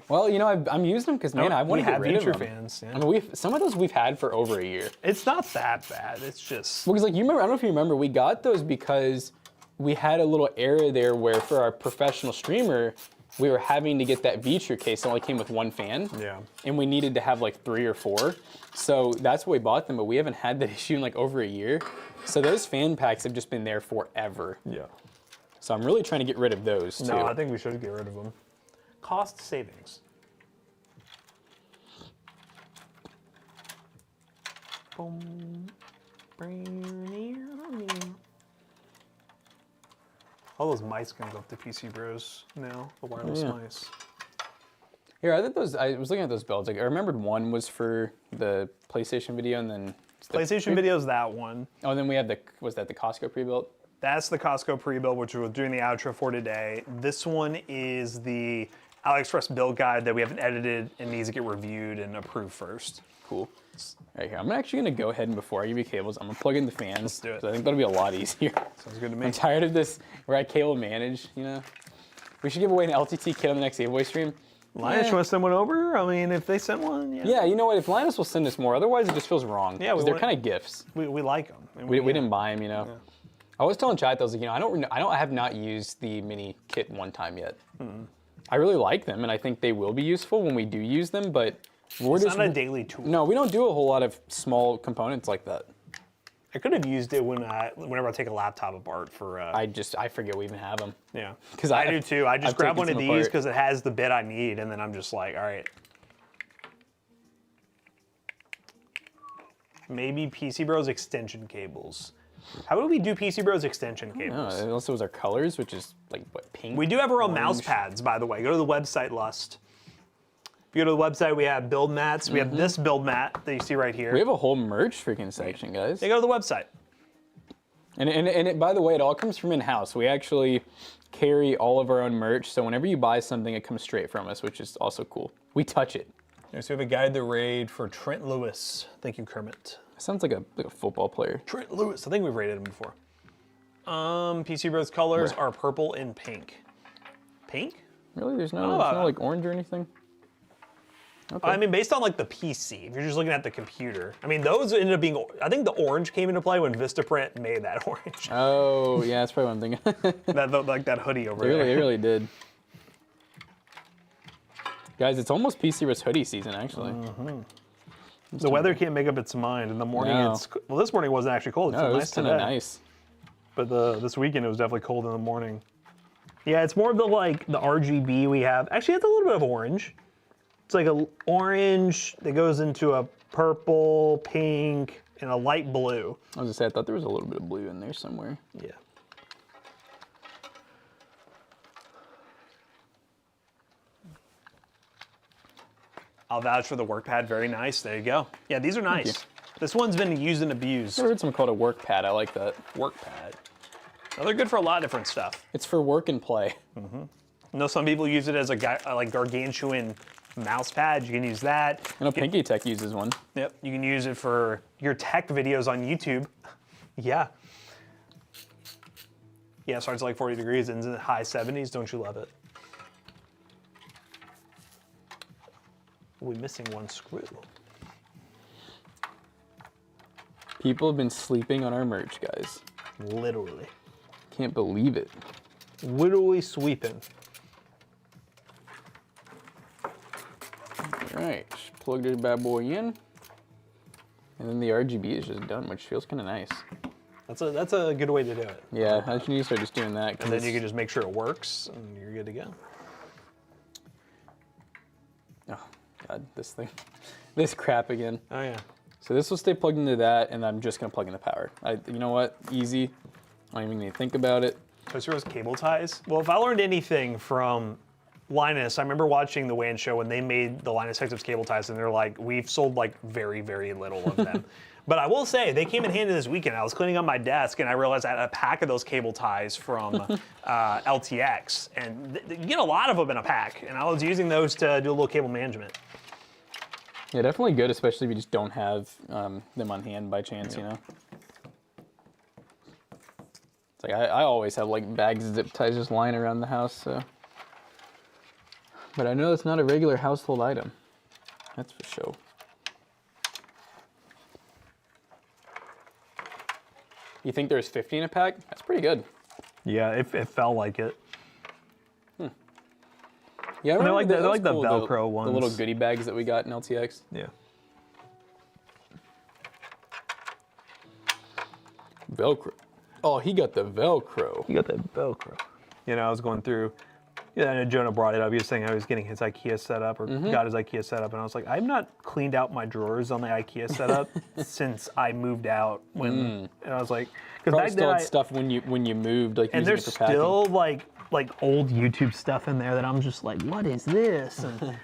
Well, you know, I'm using them because man, I want to get rid of them. fans. Yeah. I mean, some of those we've had for over a year. It's not that bad. It's just Because like you remember, I don't know if you remember, we got those because we had a little error there where for our professional streamer, we were having to get that Vitra case that only came with 1 fan. Yeah. And we needed to have like 3 or 4. So that's why we bought them, but we haven't had that issue in like over a year. So those fan packs have just been there forever. Yeah. So I'm really trying to get rid of those too. No, I think we should get rid of them. Cost savings. Boom. All those mice can go up to PC Bros now, the wireless mice. Here, I was looking at those builds. Like I remembered one was for the PlayStation video, and then PlayStation video's that one. Oh, and then we have the Costco pre-built? That's the Costco pre-build, which we're doing the outro for today. This one is the AliExpress build guide that we haven't edited and needs to get reviewed and approved first. Cool. Right here, I'm actually gonna go ahead and before I give you cables, I'm gonna plug in the fans. Let's do it. I think that'll be a lot easier. Sounds good to me. I'm tired of this where I cable manage, you know? We should give away an LTT kit on the next giveaway stream. Linus, you want to send one over? I mean, if they sent one, yeah. Yeah, you know what? If Linus will send us more, otherwise it just feels wrong. Yeah, they're kind of gifts. We like them. And We didn't buy them, you know. Yeah. I was telling Chad, I was like, you know, I have not used the mini kit one time yet. I really like them, and I think they will be useful when we do use them, but it's not a daily tool. No, we don't do a whole lot of small components like that. I could have used it whenever I take a laptop apart for. I forget we even have them. Yeah, because I do too. I just grab one of these because it has the bit I need, and then I'm just like, all right. Maybe PC Bros extension cables. How would we do PC Bros extension cables? No, unless it was our colors, which is like what, pink? We do have our own mouse pads, by the way. Go to the website, Lust. If you go to the website, we have build mats. We have this build mat that you see right here. We have a whole merch freaking section, guys. They go to the website. And by the way, it all comes from in-house. We actually carry all of our own merch, so whenever you buy something, it comes straight from us, which is also cool. We touch it. So we have a guide the raid for Trent Lewis. Thank you, Kermit. Sounds like a football player. Trent Lewis. I think we've rated him before. PC Bros colors are purple and pink. Pink? Really? There's no like orange or anything? Okay. I mean, based on like the PC, if you're just looking at the computer, I mean, those ended up being, I think the orange came into play when Vistaprint made that orange. Oh, yeah, that's probably what I'm thinking. like that hoodie over there. It really did. Guys, it's almost PC Bros hoodie season, actually. The weather can't make up its mind. In the morning, well, this morning wasn't actually cold. It's no, it was nice kind of today. nice. But this weekend, it was definitely cold in the morning. Yeah, it's more of the the RGB we have. Actually, it's a little bit of orange. It's like a orange that goes into a purple, pink, and a light blue. I was gonna say, I thought there was a little bit of blue in there somewhere. Yeah. I'll vouch for the work pad. Very nice. There you go. Yeah, these are nice. This one's been used and abused. I heard something called a work pad. I like that. Work pad. Now, they're good for a lot of different stuff. It's for work and play. I know some people use it as a like gargantuan mouse pad. You can use that. I know Pinky Tech uses one. Yep. You can use it for your tech videos on YouTube. Yeah. Yeah, it starts at like 40 degrees and in the high 70s. Don't you love it? We're missing one screw. People have been sleeping on our merch, guys. Literally. Can't believe it. Literally sweeping. All right, just plug this bad boy in. And then the RGB is just done, which feels kind of nice. That's a good way to do it. Yeah, I should need to start just doing that. And then you can just make sure it works, and you're good to go. Oh, God, this thing. This crap again. Oh, yeah. So this will stay plugged into that, and I'm just going to plug in the power. You know what? Easy. I don't even need to think about it. PCBros cable ties. Well, if I learned anything from Linus, I remember watching the WAN show when they made the Linus Tech Tips cable ties, and they're like, we've sold like very, very little of them. But I will say, they came in handy this weekend. I was cleaning up my desk, and I realized I had a pack of those cable ties from RTX, and you get a lot of them in a pack, and I was using those to do a little cable management. Yeah, definitely good, especially if you just don't have them on hand by chance, you know? It's like, I always have like bags of zip ties just lying around the house, so. But I know it's not a regular household item. That's for sure. You think there's 50 in a pack? That's pretty good. Yeah, it felt like it. Yeah, they're like, they're like the Velcro ones. The little goodie bags that we got in LTX. Yeah. Velcro. Oh, he got the Velcro. You got that Velcro. You know, I was going through, yeah, and Jonah brought it up. He was saying how he was getting his IKEA set up, or got his IKEA set up, and I was like, I've not cleaned out my drawers on the IKEA setup since I moved out. And I was like, because back still then had stuff when you moved, like and using there's it for packing. still like old YouTube stuff in there that I'm just like, what is this? And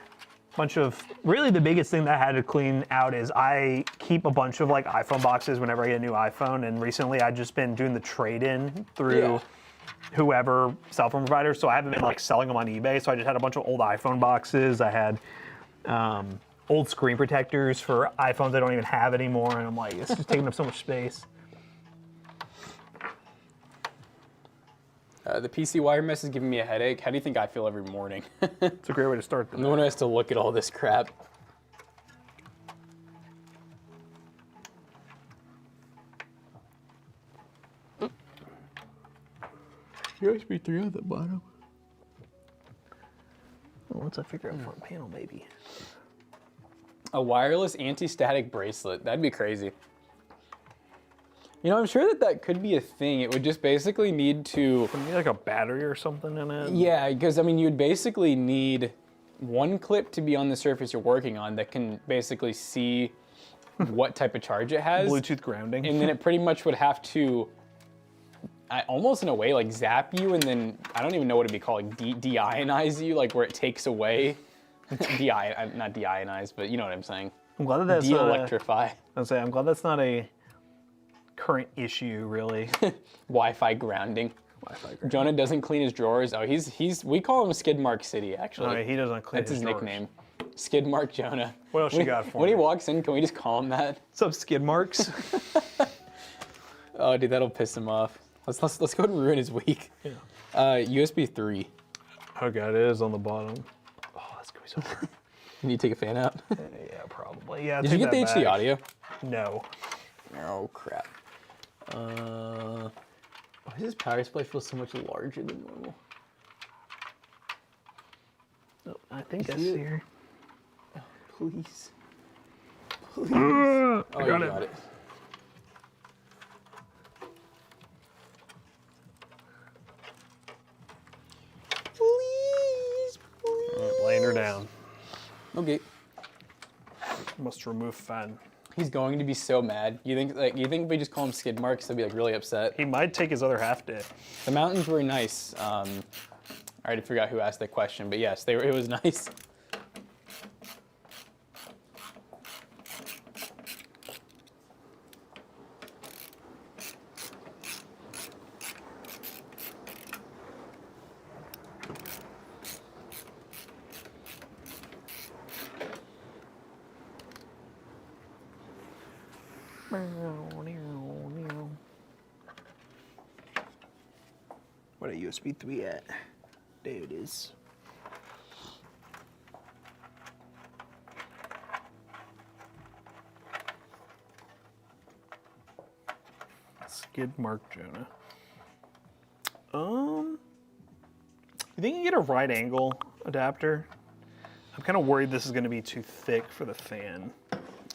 bunch of, really the biggest thing that I had to clean out is I keep a bunch of like iPhone boxes whenever I get a new iPhone, and recently I've just been doing the trade-in through whoever cell phone provider, so I haven't been like selling them on eBay, so I just had a bunch of old iPhone boxes. I had old screen protectors for iPhones I don't even have anymore, and I'm like, it's just taking up so much space. The PC wire mess is giving me a headache. How do you think I feel every morning? It's a great way to start. No one has to look at all this crap. USB 3 at the bottom. Well, once I figure out front panel, maybe. A wireless anti-static bracelet. That'd be crazy. You know, I'm sure that could be a thing. It would just basically need to... Would it be like a battery or something in it? Yeah, because, I mean, you'd basically need one clip to be on the surface you're working on that can basically see what type of charge it has. Bluetooth grounding. And then it pretty much would have to, almost in a way, like zap you, and then, I don't even know what it'd be called, like de-ionize you, like where it takes away, not de-ionize, but you know what I'm saying. I'm glad that that's de-electrify. I'm glad that's not a current issue, really. Wi-Fi grounding. Jonah doesn't clean his drawers. Oh, we call him Skid Mark City, actually. No, he doesn't clean That's his drawers. nickname. Skid Mark Jonah. What else you got for me? When he walks in, can we just call him that? What's up, Skid Marks? Oh, dude, that'll piss him off. Let's go ahead and ruin his week. Yeah. USB 3. Okay, it is on the bottom. Oh, that's gonna be so hard. You need to take a fan out? Yeah, probably. Yeah. Did you get the HD audio? No. Oh, crap. His power supply feels so much larger than normal. Oh, I think I see her. Oh, please. Please. I you got it. Please, please. All right, laying her down. Okay. Must remove fan. He's going to be so mad. You think if we just call him Skid Marks, he'll be like really upset. He might take his other half day. The mountains were nice. I already forgot who asked that question, but yes, they were. It was nice. Where a USB 3 at? There it is. Skid Mark Jonah. You think you get a right angle adapter? I'm kind of worried this is going to be too thick for the fan.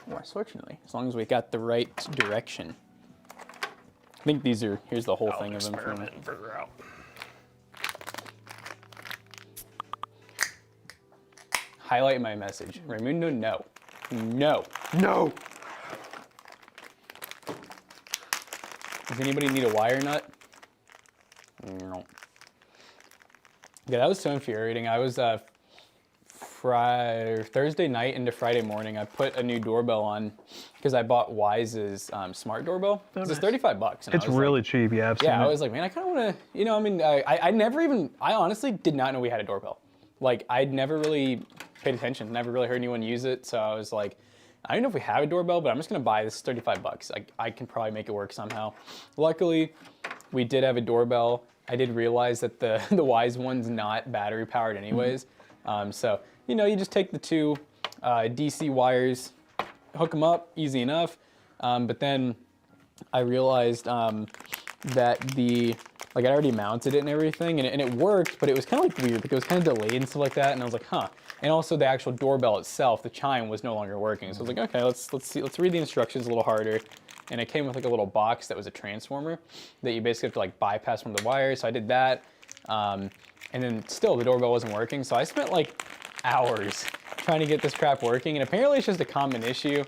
Well, fortunately, as long as we got the right direction. I think these are, here's the whole thing of them. Experiment and figure out. Highlight my message. Raimundo, no. No. No! Does anybody need a wire nut? No. Yeah, that was so infuriating. I was Thursday night into Friday morning, I put a new doorbell on because I bought Wise's smart doorbell. It's nice. $35. And It's really cheap, yeah. I was like, man, I kind of want to, I mean, I honestly did not know we had a doorbell. Like, I'd never really paid attention, never really heard anyone use it. So I was like, I don't know if we have a doorbell, but I'm just gonna buy this. $35. I can probably make it work somehow. Luckily, we did have a doorbell. I did realize that the Wise one's not battery powered anyways. So, you just take the two DC wires, hook them up, easy enough. But then I realized that I already mounted it and everything, and it worked, but it was kind of like weird because it was kind of delayed and stuff like that. And I was like, huh. And also the actual doorbell itself, the chime was no longer working. So I was like, okay, let's read the instructions a little harder. And it came with like a little box that was a transformer that you basically have to like bypass from the wires. So I did that. And then still the doorbell wasn't working. So I spent like hours trying to get this crap working. And apparently it's just a common issue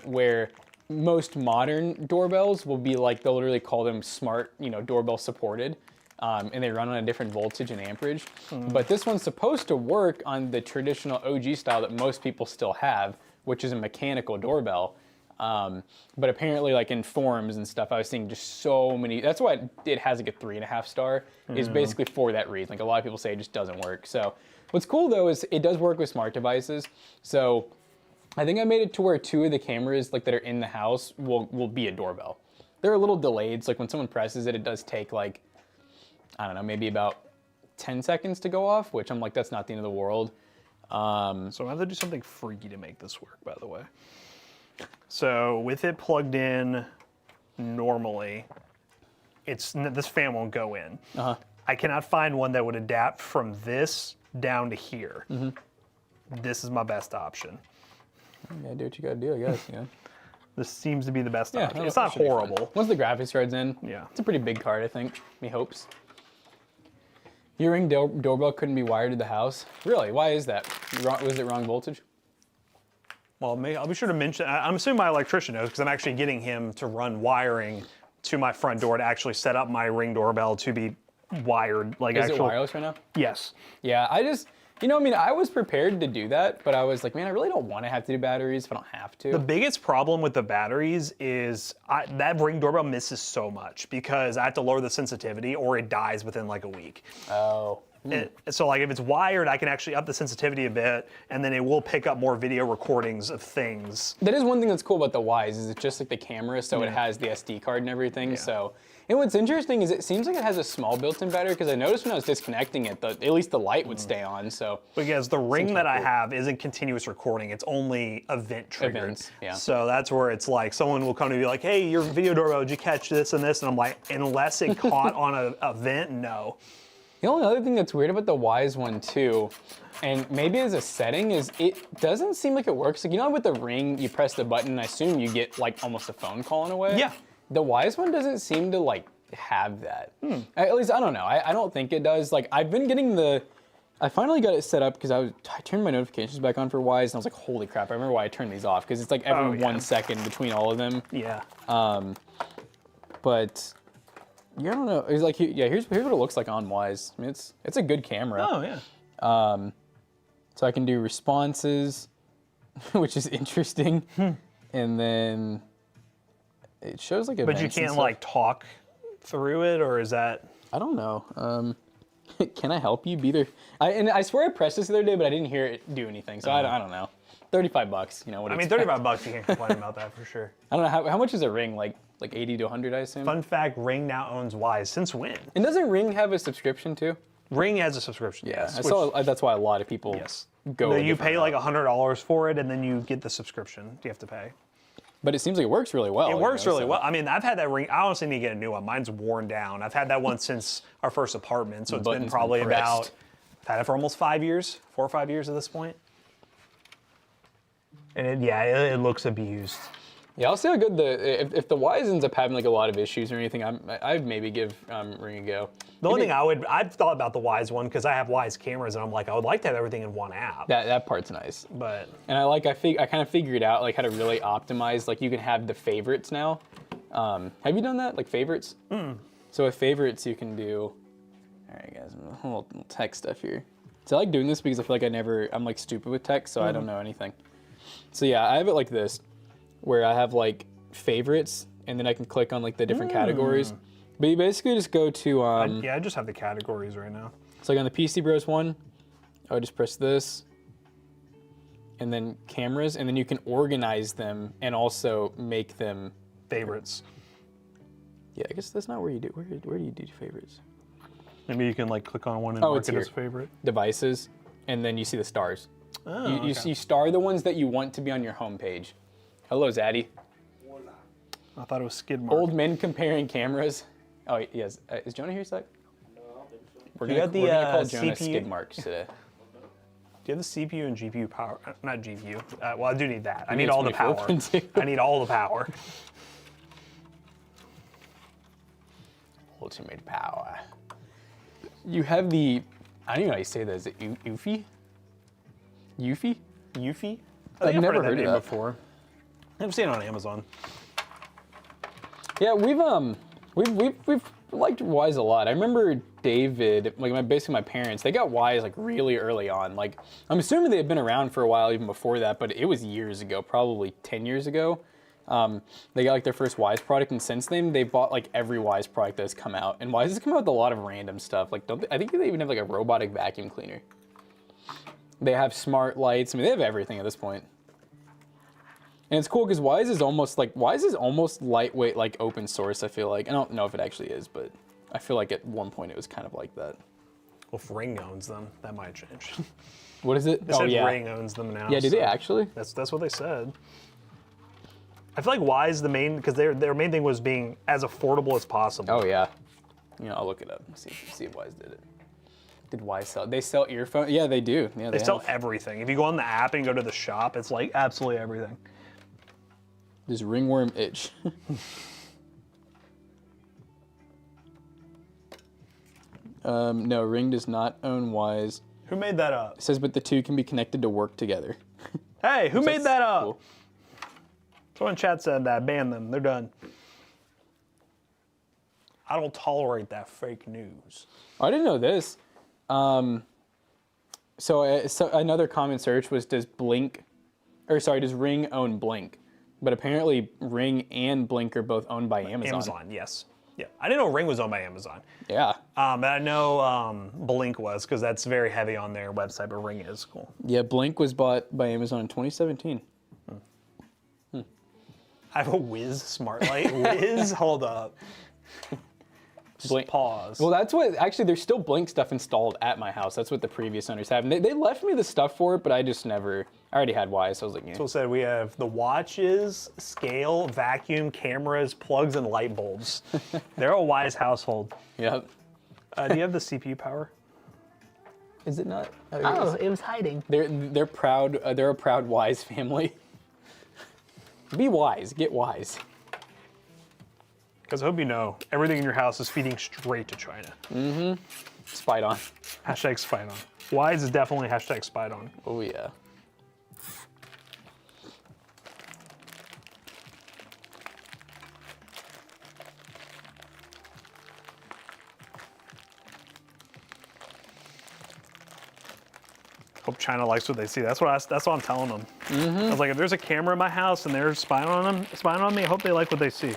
where most modern doorbells will be like, they'll literally call them smart, doorbell supported. And they run on a different voltage and amperage. But this one's supposed to work on the traditional OG style that most people still have, which is a mechanical doorbell. But apparently, like in forums and stuff, I was seeing just so many. That's why it has like a 3.5 star. Is basically for that reason. Like a lot of people say it just doesn't work. So what's cool though is it does work with smart devices. So I think I made it to where 2 of the cameras like that are in the house will be a doorbell. They're a little delayed. So like when someone presses it, it does take like, I don't know, maybe about 10 seconds to go off, which I'm like, that's not the end of the world. So I have to do something freaky to make this work, by the way. So with it plugged in normally, this fan won't go in. I cannot find one that would adapt from this down to here. This is my best option. You gotta do what you gotta do, I guess. Yeah. This seems to be the best option. It It's not should be fun. horrible. Once the graphics card's in, it's a pretty big card, I think. Me hopes. Your Ring doorbell couldn't be wired to the house? Really? Why is that? Was it wrong voltage? Well, I'll be sure to mention, I'm assuming my electrician knows because I'm actually getting him to run wiring to my front door to actually set up my Ring doorbell to be wired. Is it wireless right now? Yes. Yeah, I was prepared to do that, but I was like, man, I really don't want to have to do batteries if I don't have to. The biggest problem with the batteries is that Ring doorbell misses so much because I have to lower the sensitivity or it dies within like a week. Oh. So like if it's wired, I can actually up the sensitivity a bit and then it will pick up more video recordings of things. That is one thing that's cool about the Wise is it's just like the camera, so it has the SD card and everything. So, and what's interesting is it seems like it has a small built-in battery because I noticed when I was disconnecting it, at least the light would stay on. So because the Ring that I have isn't continuous recording, it's only event triggered. Events, yeah. So that's where it's like someone will come to me like, hey, your video doorbell, did you catch this and this? And I'm like, unless it caught on an event, no. The only other thing that's weird about the Wise one too, and maybe as a setting, is it doesn't seem like it works. Like, with the Ring, you press the button, and I assume you get like almost a phone call in a way. Yeah. The Wise one doesn't seem to like have that. At least, I don't know. I don't think it does. Like, I've been getting I finally got it set up because I turned my notifications back on for Wise, and I was like, holy crap, I remember why I turned these off, because it's like every 1 second between all of them. Yeah. But yeah, I don't know. It's like, here's what it looks like on Wise. I mean, it's a good camera. Oh, yeah. So I can do responses, which is interesting. And then it shows like events. But you can't like talk through it, or is that? I don't know. Can I help you? Be there. I swear I pressed this the other day, but I didn't hear it do anything. So I don't know. $35, you know what? I mean, $35, you can't complain about that for sure. I don't know how much is a Ring, like 80 to 100, I assume. Fun fact: Ring now owns Wise. Since when? And doesn't Ring have a subscription too? Ring has a subscription. Yeah, yes. I saw. That's why a lot of people go. No, you pay like $100 for it, and then you get the subscription. You have to pay. But it seems like it works really well. It works really well. I mean, I've had that Ring. I honestly need to get a new one. Mine's worn down. I've had that one since our first apartment, so it's been probably about. I've had it for almost 5 years, 4 or 5 years at this point. And it looks abused. Yeah, I'll see how good if the Wise ends up having like a lot of issues or anything, I'd maybe give Ring a go. The only thing I've thought about the Wise one because I have Wise cameras and I'm like I would like to have everything in one app. That part's nice. But and I kind of figured out like how to really optimize. Like you can have the favorites now. Have you done that? Like favorites? So with favorites you can do. All right, guys, a little tech stuff here. So I like doing this because I feel like I'm like stupid with tech, so I don't know anything. So yeah, I have it like this, where I have like favorites, and then I can click on like the different categories. But you basically just go to I just have the categories right now. So like on the PC Bros one, I would just press this, and then cameras, and then you can organize them and also make them favorites. Yeah, I guess that's not where you do. Where do you do favorites? Maybe you can like click on one and mark it as favorite. Devices, and then you see the stars. Oh, you star the ones that you want to be on your home page. Hello, Zaddy. I thought it was skid mark. Old men comparing cameras. Oh, yes. Is Jonah here, Zach? No, I don't think so. We're gonna call Jonah skid marks today. Do you have the CPU and GPU power? Not GPU. Well, I do need that. I need all the power. I need all the power. Ultimate power. You have the. I don't even know how you say that. Is it Eufy? Eufy? Eufy? I've never heard of that before. I've seen it on Amazon. Yeah, we've liked Wise a lot. I remember David, like basically my parents, they got Wise like really early on. Like I'm assuming they had been around for a while even before that, but it was years ago, probably 10 years ago. They got like their first Wise product, and since then they bought like every Wise product that's come out. And Wise has come out with a lot of random stuff. Like I think they even have like a robotic vacuum cleaner. They have smart lights. I mean, they have everything at this point. And it's cool because Wise is almost lightweight, like open source. I feel like I don't know if it actually is, but I feel like at one point it was kind of like that. Well, if Ring owns them, that might change. What is it? They said Ring owns them now. Yeah, did they actually? That's what they said. I feel like Wise because their main thing was being as affordable as possible. Oh yeah. You know, I'll look it up and see if Wise did it. Did Wise sell? They sell earphones? Yeah, they do. Yeah, they sell everything. If you go on the app and go to the shop, it's like absolutely everything. Does ringworm itch? No, Ring does not own Wise. Who made that up? It says, but the two can be connected to work together. Hey, who made that up? Cool. Someone in chat said that. Ban them. They're done. I don't tolerate that fake news. I didn't know this. So another common search was, does Ring own Blink? But apparently Ring and Blink are both owned by Amazon. Amazon, yes. Yeah, I didn't know Ring was owned by Amazon. Yeah. But I know Blink was, because that's very heavy on their website, but Ring is cool. Yeah, Blink was bought by Amazon in 2017. I have a Wiz smart light. Wiz, hold up. Blink. Pause. Well, that's what, actually, there's still Blink stuff installed at my house. That's what the previous owners have. And they left me the stuff for it, but I just never, I already had Wise, so I was like, yeah. So it said we have the watches, scale, vacuum, cameras, plugs, and light bulbs. They're a Wise household. Yep. Do you have the CPU power? Is it not? Oh, it was hiding. They're proud, they're a proud Wise family. Be wise, get Wise. Because I hope you know, everything in your house is feeding straight to China. Mm-hmm. Spied on. Hashtag spied on. Wise is definitely hashtag spied on. Oh, yeah. Hope China likes what they see. That's what I'm telling them. Mm-hmm. I was like, if there's a camera in my house and they're spying on me, I hope they like what they see.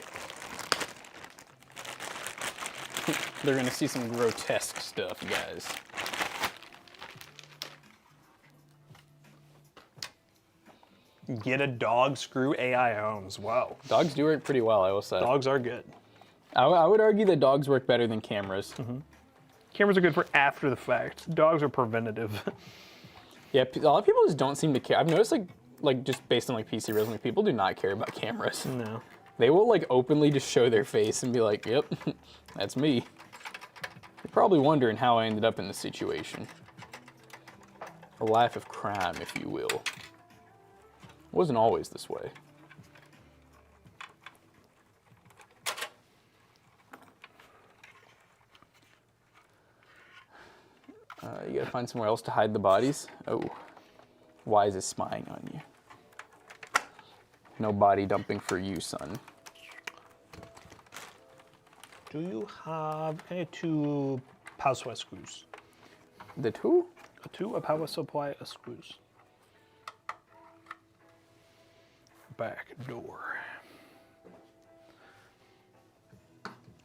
They're gonna see some grotesque stuff, guys. Get a dog, screw AI homes. Wow. Dogs do work pretty well, I will say. Dogs are good. I would argue that dogs work better than cameras. Cameras are good for after the fact. Dogs are preventative. Yeah, a lot of people just don't seem to care. I've noticed like just based on like PCBros, like people do not care about cameras. No. They will like openly just show their face and be like, "Yep, that's me." You're probably wondering how I ended up in this situation. A life of crime, if you will. It wasn't always this way. You gotta find somewhere else to hide the bodies. Oh, Wise is spying on you. No body dumping for you, son. Do you have any 2 power supply screws? The two? 2 power supply screws. Back door.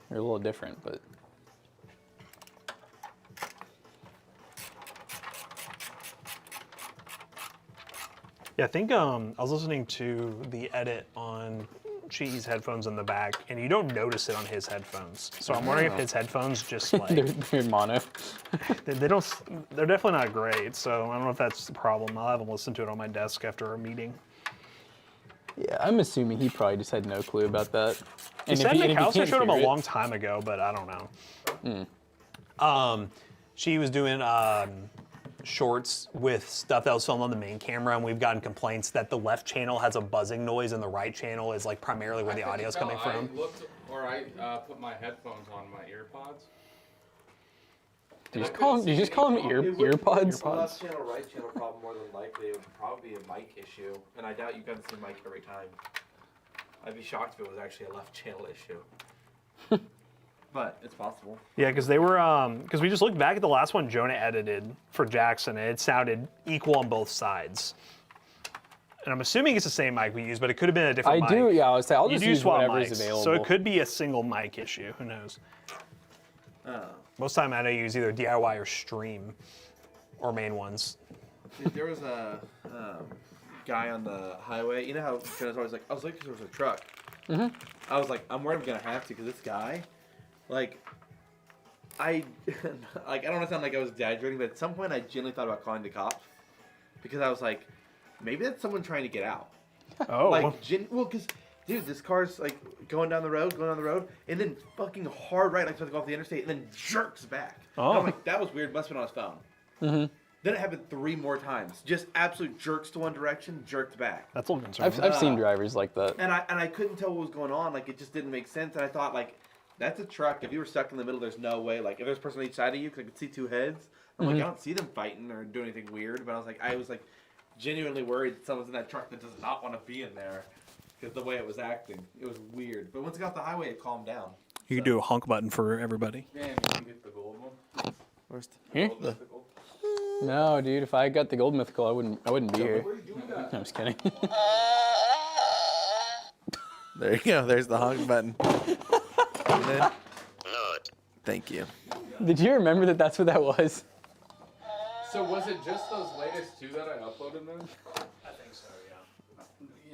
They're a little different, but Yeah, I think I was listening to the edit on Chee's headphones in the back, and you don't notice it on his headphones. So I'm wondering if his headphones just like they're mono. they don't. They're definitely not great. So I don't know if that's the problem. I'll have him listen to it on my desk after our meeting. Yeah, I'm assuming he probably just had no clue about that. He said McAllister showed him a long time ago, but I don't know. She was doing shorts with stuff that was filmed on the main camera, and we've gotten complaints that the left channel has a buzzing noise and the right channel is like primarily where the audio is coming from. I put my headphones on my earpods. Did you just call them earpods? The left channel, right channel problem more than likely it would probably be a mic issue, and I doubt you got the same mic every time. I'd be shocked if it was actually a left channel issue. But it's possible. Yeah, because they were, because we just looked back at the last one Jonah edited for Jackson, and it sounded equal on both sides. And I'm assuming it's the same mic we used, but it could have been a different mic. Yeah, I would say I'll You just do use swap whatever's mics, available. so it could be a single mic issue. Who knows? Most time I know you use either DIY or Stream, or main ones. There was a guy on the highway. You know how Jonah's always like, I was like, there was a truck. I was like, I'm worried I'm gonna have to, because this guy, like, I don't want to sound like I was exaggerating, but at some point I genuinely thought about calling the cops, because I was like, maybe that's someone trying to get out. Oh. Well, because, dude, this car's like going down the road, and then fucking hard right, like supposed to go off the interstate, and then jerks back. Oh. And I'm like, that was weird. Must have been on his phone. Then it happened 3 more times. Just absolute jerks to one direction, jerked back. That's a little concerning. I've seen drivers like that. And I couldn't tell what was going on. Like, it just didn't make sense. And I thought, like, that's a truck. If you were stuck in the middle, there's no way. Like, if there's a person on each side of you, because I could see 2 heads. I'm like, I don't see them fighting or doing anything weird. But I was genuinely worried that someone's in that truck that does not want to be in there. Because the way it was acting, it was weird. But once it got off the highway, it calmed down. You could do a honk button for everybody. Man, you can get the gold one. Where's Here? Gold mythical. No, dude. If I got the gold mythical, I wouldn't be here. No, I'm just kidding. There you go. There's the honk button. Thank you. Did you remember that that's what that was? So was it just those latest 2 that I uploaded then? I think so, yeah.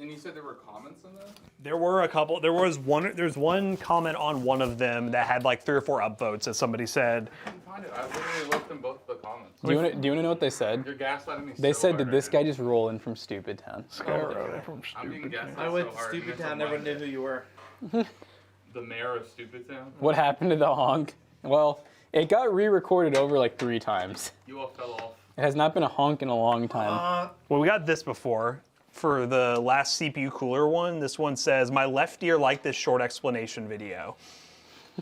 And you said there were comments in there? There were a couple. There's one comment on one of them that had like 3 or 4 upvotes that somebody said. I couldn't find it. I literally looked in both the comments. Do you want to know what they said? You're gaslighting me. They so said, hard did this right guy just roll in from Stupid Town? I'm being gaslit I went so to hard, Stupid and it's Town, a never lie. knew who you were. The mayor of Stupid Town? What happened to the honk? Well, it got re-recorded over like 3 times. You all fell off. It has not been a honk in a long time. Well, we got this before. For the last CPU cooler one, this one says, my left ear liked this short explanation video.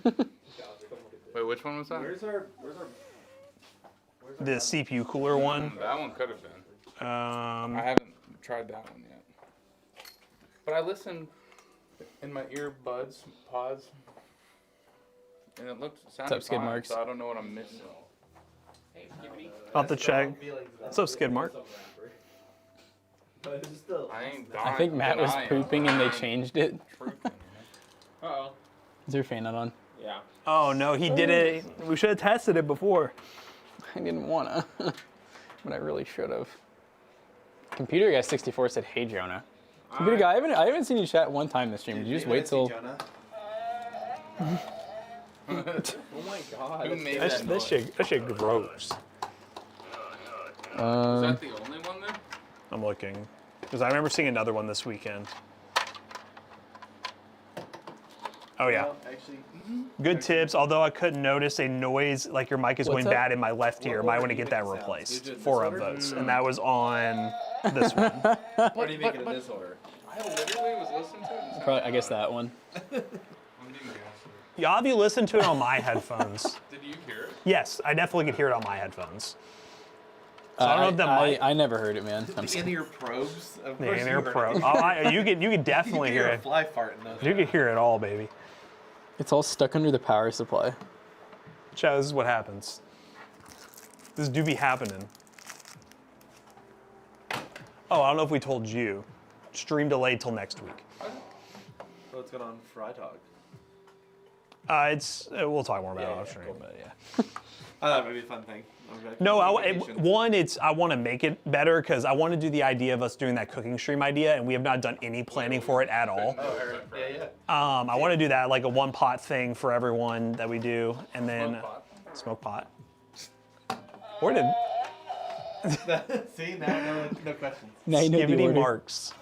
Wait, which one was that? Where's our The CPU cooler one. That one could have been. Um, I haven't tried that one yet. But I listened in my earbuds, pods, and it sounded up, Skid fine, Marks? so I don't know what I'm missing. I'll have to check. What's up, Skid Mark? I ain't dying. I think Matt was denying. pooping and they changed it. Uh-oh. Is your fan not on? Yeah. Oh no, he did it. We should have tested it before. I didn't wanna, but I really should have. Computer guy 64 said, "Hey Jonah." Computer guy, I haven't seen you chat one time this stream. Did you just wait till? Jonah? Oh my god. Who made That shit gross. Is that the only one then? I'm looking. Because I remember seeing another one this weekend. Oh yeah. Well, actually, Good tips, although I couldn't notice a noise, like your mic is going that? bad in my left ear. Might want to get that replaced. Is it 4 of disorder? those. And that was on this one. What do you make it in this order? I literally was listening to it. Probably, I guess that one. I'm being gaslit. Yeah, have you listened to it on my headphones? Did you hear it? Yes, I definitely could hear it on my headphones. So I don't know if that might. I never heard it, man. I'm The in-ear probes? Of The course in-ear you heard pro. it. Oh, you could definitely You hear hear a it. fly fart in those. You could hear it all, baby. It's all stuck under the power supply. Chat, this is what happens. This do be happening. Oh, I don't know if we told you. Stream delayed till next week. What's going on Fry Talk? We'll talk more about it Yeah, off stream, cool. but yeah. I thought it'd be a fun thing. No, I Vacation. want to make it better because I want to do the idea of us doing that cooking stream idea, and we have not done any planning for it at all. Yeah. I want to do that like a one pot thing for everyone that we do, and then smoke pot. Where did See, now no questions. Now you know the Skivity order. Marks?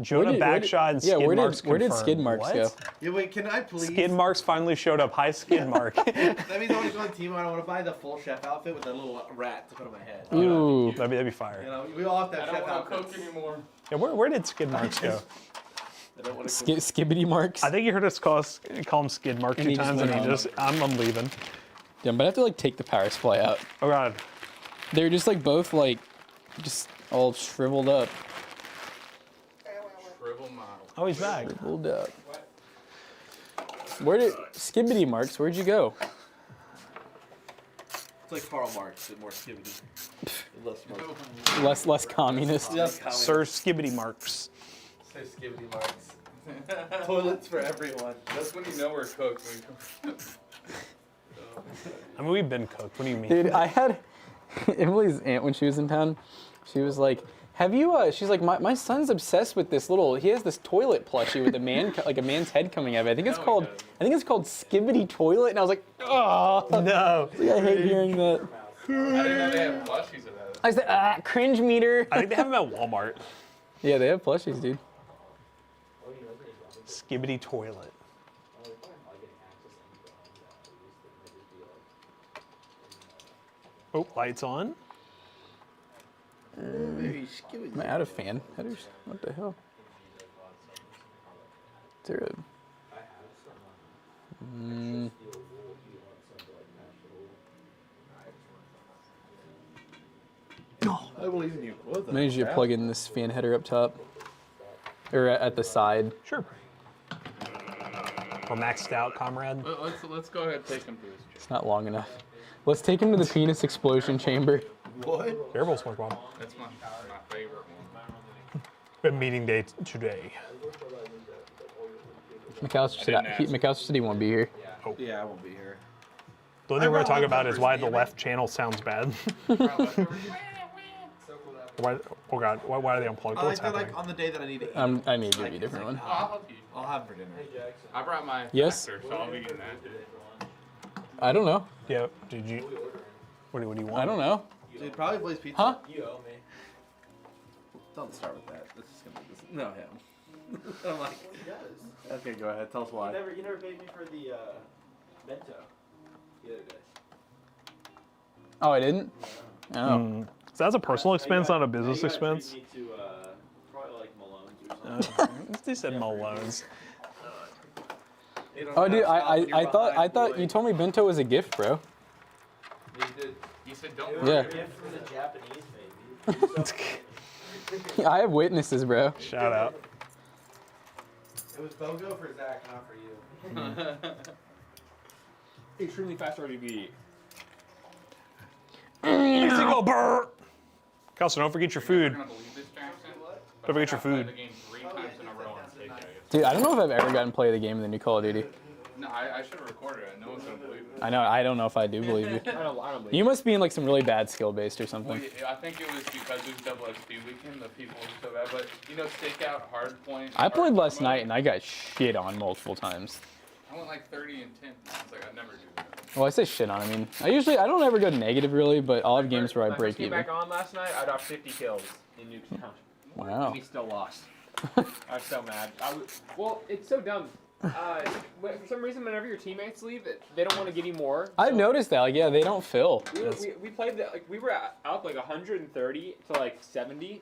Jonah Backshot and yeah, Skid where Marks did skid confirmed. marks What? go? Yeah, wait, can I please? Skid Marks finally showed up. Hi, Skid Mark. That means I want to go on team. I want to buy the full chef outfit with a little rat to put on my head. Ooh. That'd be fire. You know, we all have to I have don't chef want to outfits. cook anymore. Yeah, where did Skid Marks go? I don't want to Skibbity marks. I think you heard us call him Skid Mark And two he just times, and went he on. just, I'm leaving. Yeah, but I have to like take the power supply out. Oh God. They're just like both like, just all shriveled up. Shrivel model. Oh, he's back. Shriveled up. Where did Skibbity marks? Where'd you go? It's like Karl Marx, but more skivvy. Less smoke. Less communist. Sir Skibbity Marks. Say skivity marks. Toilets for everyone. That's when you know we're cooked. I mean, we've been cooked. What do you mean? Dude, I had Emily's aunt when she was in town. She was like, "Have you?" She's like, "My son's obsessed with this little. He has this toilet plushie with a man, like a man's head coming out of it. I think it's called Skibbity Toilet." And I was like, "Oh No. I hate hearing that." I didn't know they had plushies of that. I said, cringe meter. I think they have them at Walmart. Yeah, they have plushies, dude. Skibbity Toilet. Oh, lights on. Very skivvy. Am I out of fan headers? What the hell? Is there a... I believe in you. What the Managed to crap? plug in this fan header up top. Or at the side. Sure. We're maxed out, comrade. Let's go ahead and take him to his It's not long enough. Let's take him to the penis explosion chamber. What? Bearable smoke bomb. That's my favorite one. Good meeting day today. McAllister said he won't be here. Yeah, I won't be here. The only thing we're going to talk about is why the left channel sounds bad. Why, oh God, why are they unplugged? I What's feel happening? like on the day that I need to eat. I need to give you a different one. I'll help you. I'll have for dinner. I brought my Yes? factor, so I'll be getting that. I don't know. Yeah, did you? What do you want? I don't know. Dude, probably Blaze Pizza. Huh? You owe me. Don't start with that. This is gonna be this. No, him. I'm like. Okay, go ahead. Tell us why. You never paid me for the bento the other day. Oh, I didn't? Oh. So that's a personal expense, not a business You gotta treat expense. me to probably like Malone's or something. They said Malone's. Oh, dude, I thought you told me bento was a gift, bro. You did. You said don't Yeah. worry. Gift from the Japanese, maybe. I have witnesses, bro. Shout out. It was BOGO for Zach, not for you. Extremely fast RDB. Go burr. Kelsey, don't forget your You're food. gonna believe this, Jackson? Don't forget your I played food. the game 3 times in a row on stage. Dude, I don't know if I've ever gotten to play the game in the new Call of Duty. No, I should have recorded it. No one's gonna believe it. I know. I don't know if I do believe you. I don't believe You must be in like some really bad skill based or something. Well, I think it was because it was double XP weekend. The people were so bad, but you know, stakeout, hard point. I played last night and I got shit on multiple times. I went like 30 and 10. It's like I never do that. Well, I say shit on. I mean, I don't ever go negative really, but I'll have games where I break came even. back on last night, I got 50 kills in Nuketown. Wow. And we still lost. I was so mad. Well, it's so dumb. For some reason, whenever your teammates leave, they don't want to give you more. I've noticed that. Like, yeah, they don't fill. We played like we were up like 130 to like 70,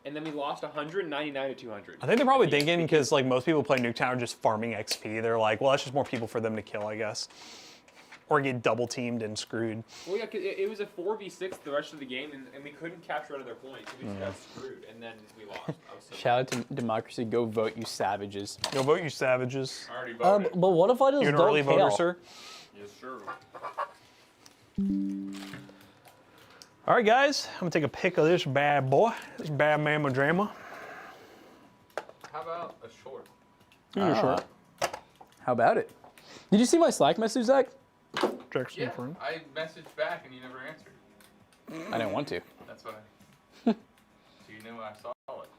and then we lost 199 to 200. I think they're probably thinking because like most people play Nuketown are just farming XP. They're like, well, that's just more people for them to kill, I guess, or get double teamed and screwed. Well, yeah, 'cause it was a 4v6 the rest of the game, and we couldn't capture another point, so we just got screwed, and then we lost. I was so Shout out to democracy. Go vote, you savages. Go vote, you savages. I already voted. But what if I just You're an don't early voter, kill? sir. Yes, sir. All right, guys, I'm gonna take a pic of this bad boy, this bad mamma drama. How about a short? You're short. How about it? Did you see my Slack message, Zach? Jackson Yeah, friend. I messaged back and you never answered. I didn't want to. That's why. So you knew I saw it.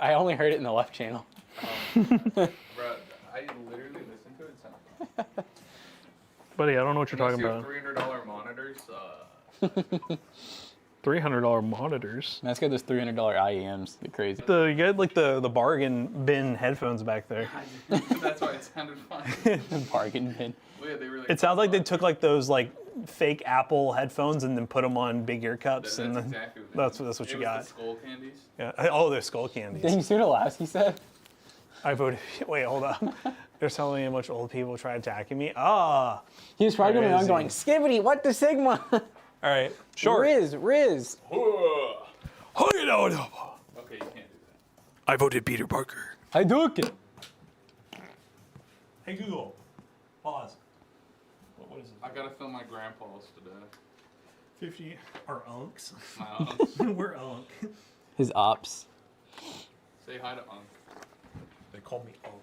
I only heard it in the left channel. Bro, I literally listened to it. Sound Buddy, I don't know what you're talking about. $300 monitors. $300 monitors. That's got those $300 IEMs. They're crazy. You got like the bargain bin headphones back there. That's why it sounded fun. Bargain bin. Well, yeah, they were like, It sounds like they took like those like fake Apple headphones and then put them on big ear cups, That's and then exactly what that's what it you was got. The skull candies. Yeah. Oh, they're skull candies. Dang, you see what Alasky said? I voted. Wait, hold on. They're telling me how much old people try attacking me. Ah. He was probably going around Crazy. going, Skibbity, what the Sigma? All right. Sure. Riz. Okay, you can't do that. I voted Peter Parker. I do it. Hey Google. Pause. What is it? I gotta film my grandpa's today. 50 or unks. My uncle. We're unk. His ops. Say hi to Unc. They call me unk.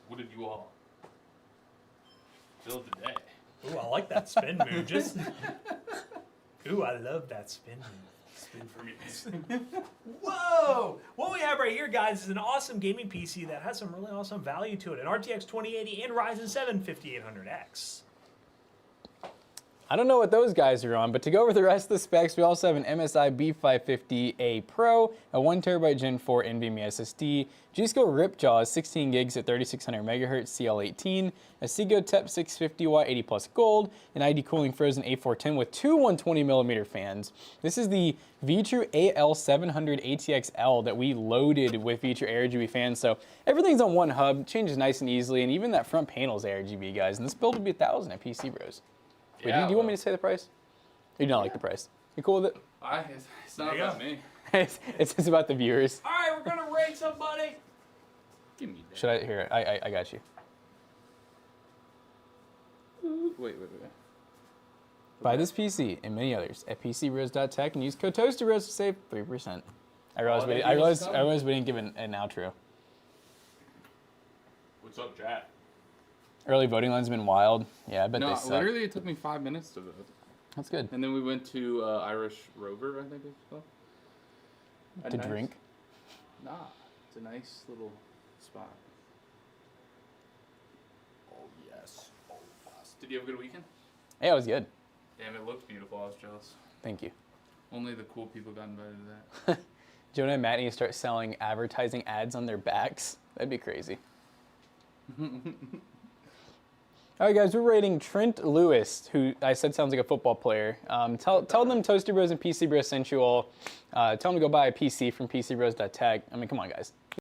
What did you all build today? Ooh, I like that spin move. Just. Ooh, I love that spin move. Spin for me. Whoa! What we have right here, guys, is an awesome gaming PC that has some really awesome value to it. An RTX 2080 and Ryzen 7 5800X. I don't know what those guys are on, but to go over the rest of the specs, we also have an MSI B550A Pro, a 1TB Gen 4 NVMe SSD, G-Skill Ripjaw 16 gigs at 3600 MHz CL18, a Seagate TEP 650W 80 Plus Gold, an ID Cooling Frozen A410 with two 120mm fans. This is the VTrue AL700 ATX-L that we loaded with VTrue ARGB fans, so everything's on one hub, changes nice and easily, and even that front panel is ARGB, guys, and this build will be $1,000 at PC Bros. Wait, Yeah, do you want me to say the price? Or you don't like the price? You cool with it? It's not about me. it's just about the viewers. All right, we're gonna rate somebody. Give me that. Should I? Here, I got you. Wait. Buy this PC and many others at PCBros.tech and use code ToasterBros to save 3%. I realized we didn't give an outro. What's up, chat? Early voting line's been wild. Yeah, I bet they No, suck. literally it took me 5 minutes to vote. That's good. And then we went to Irish Rover, I think it's called. To drink. Nah, it's a nice little spot. Oh yes. Did you have a good weekend? Yeah, it was good. Damn, it looked beautiful. I was jealous. Thank you. Only the cool people got invited to that. Jonah and Matt need to start selling advertising ads on their backs. That'd be crazy. All right, guys, we're rating Trent Lewis, who I said sounds like a football player. Tell them Toaster Bros and PC Bros sent you all. Tell them to go buy a PC from PCBros.tech. I mean, come on, guys.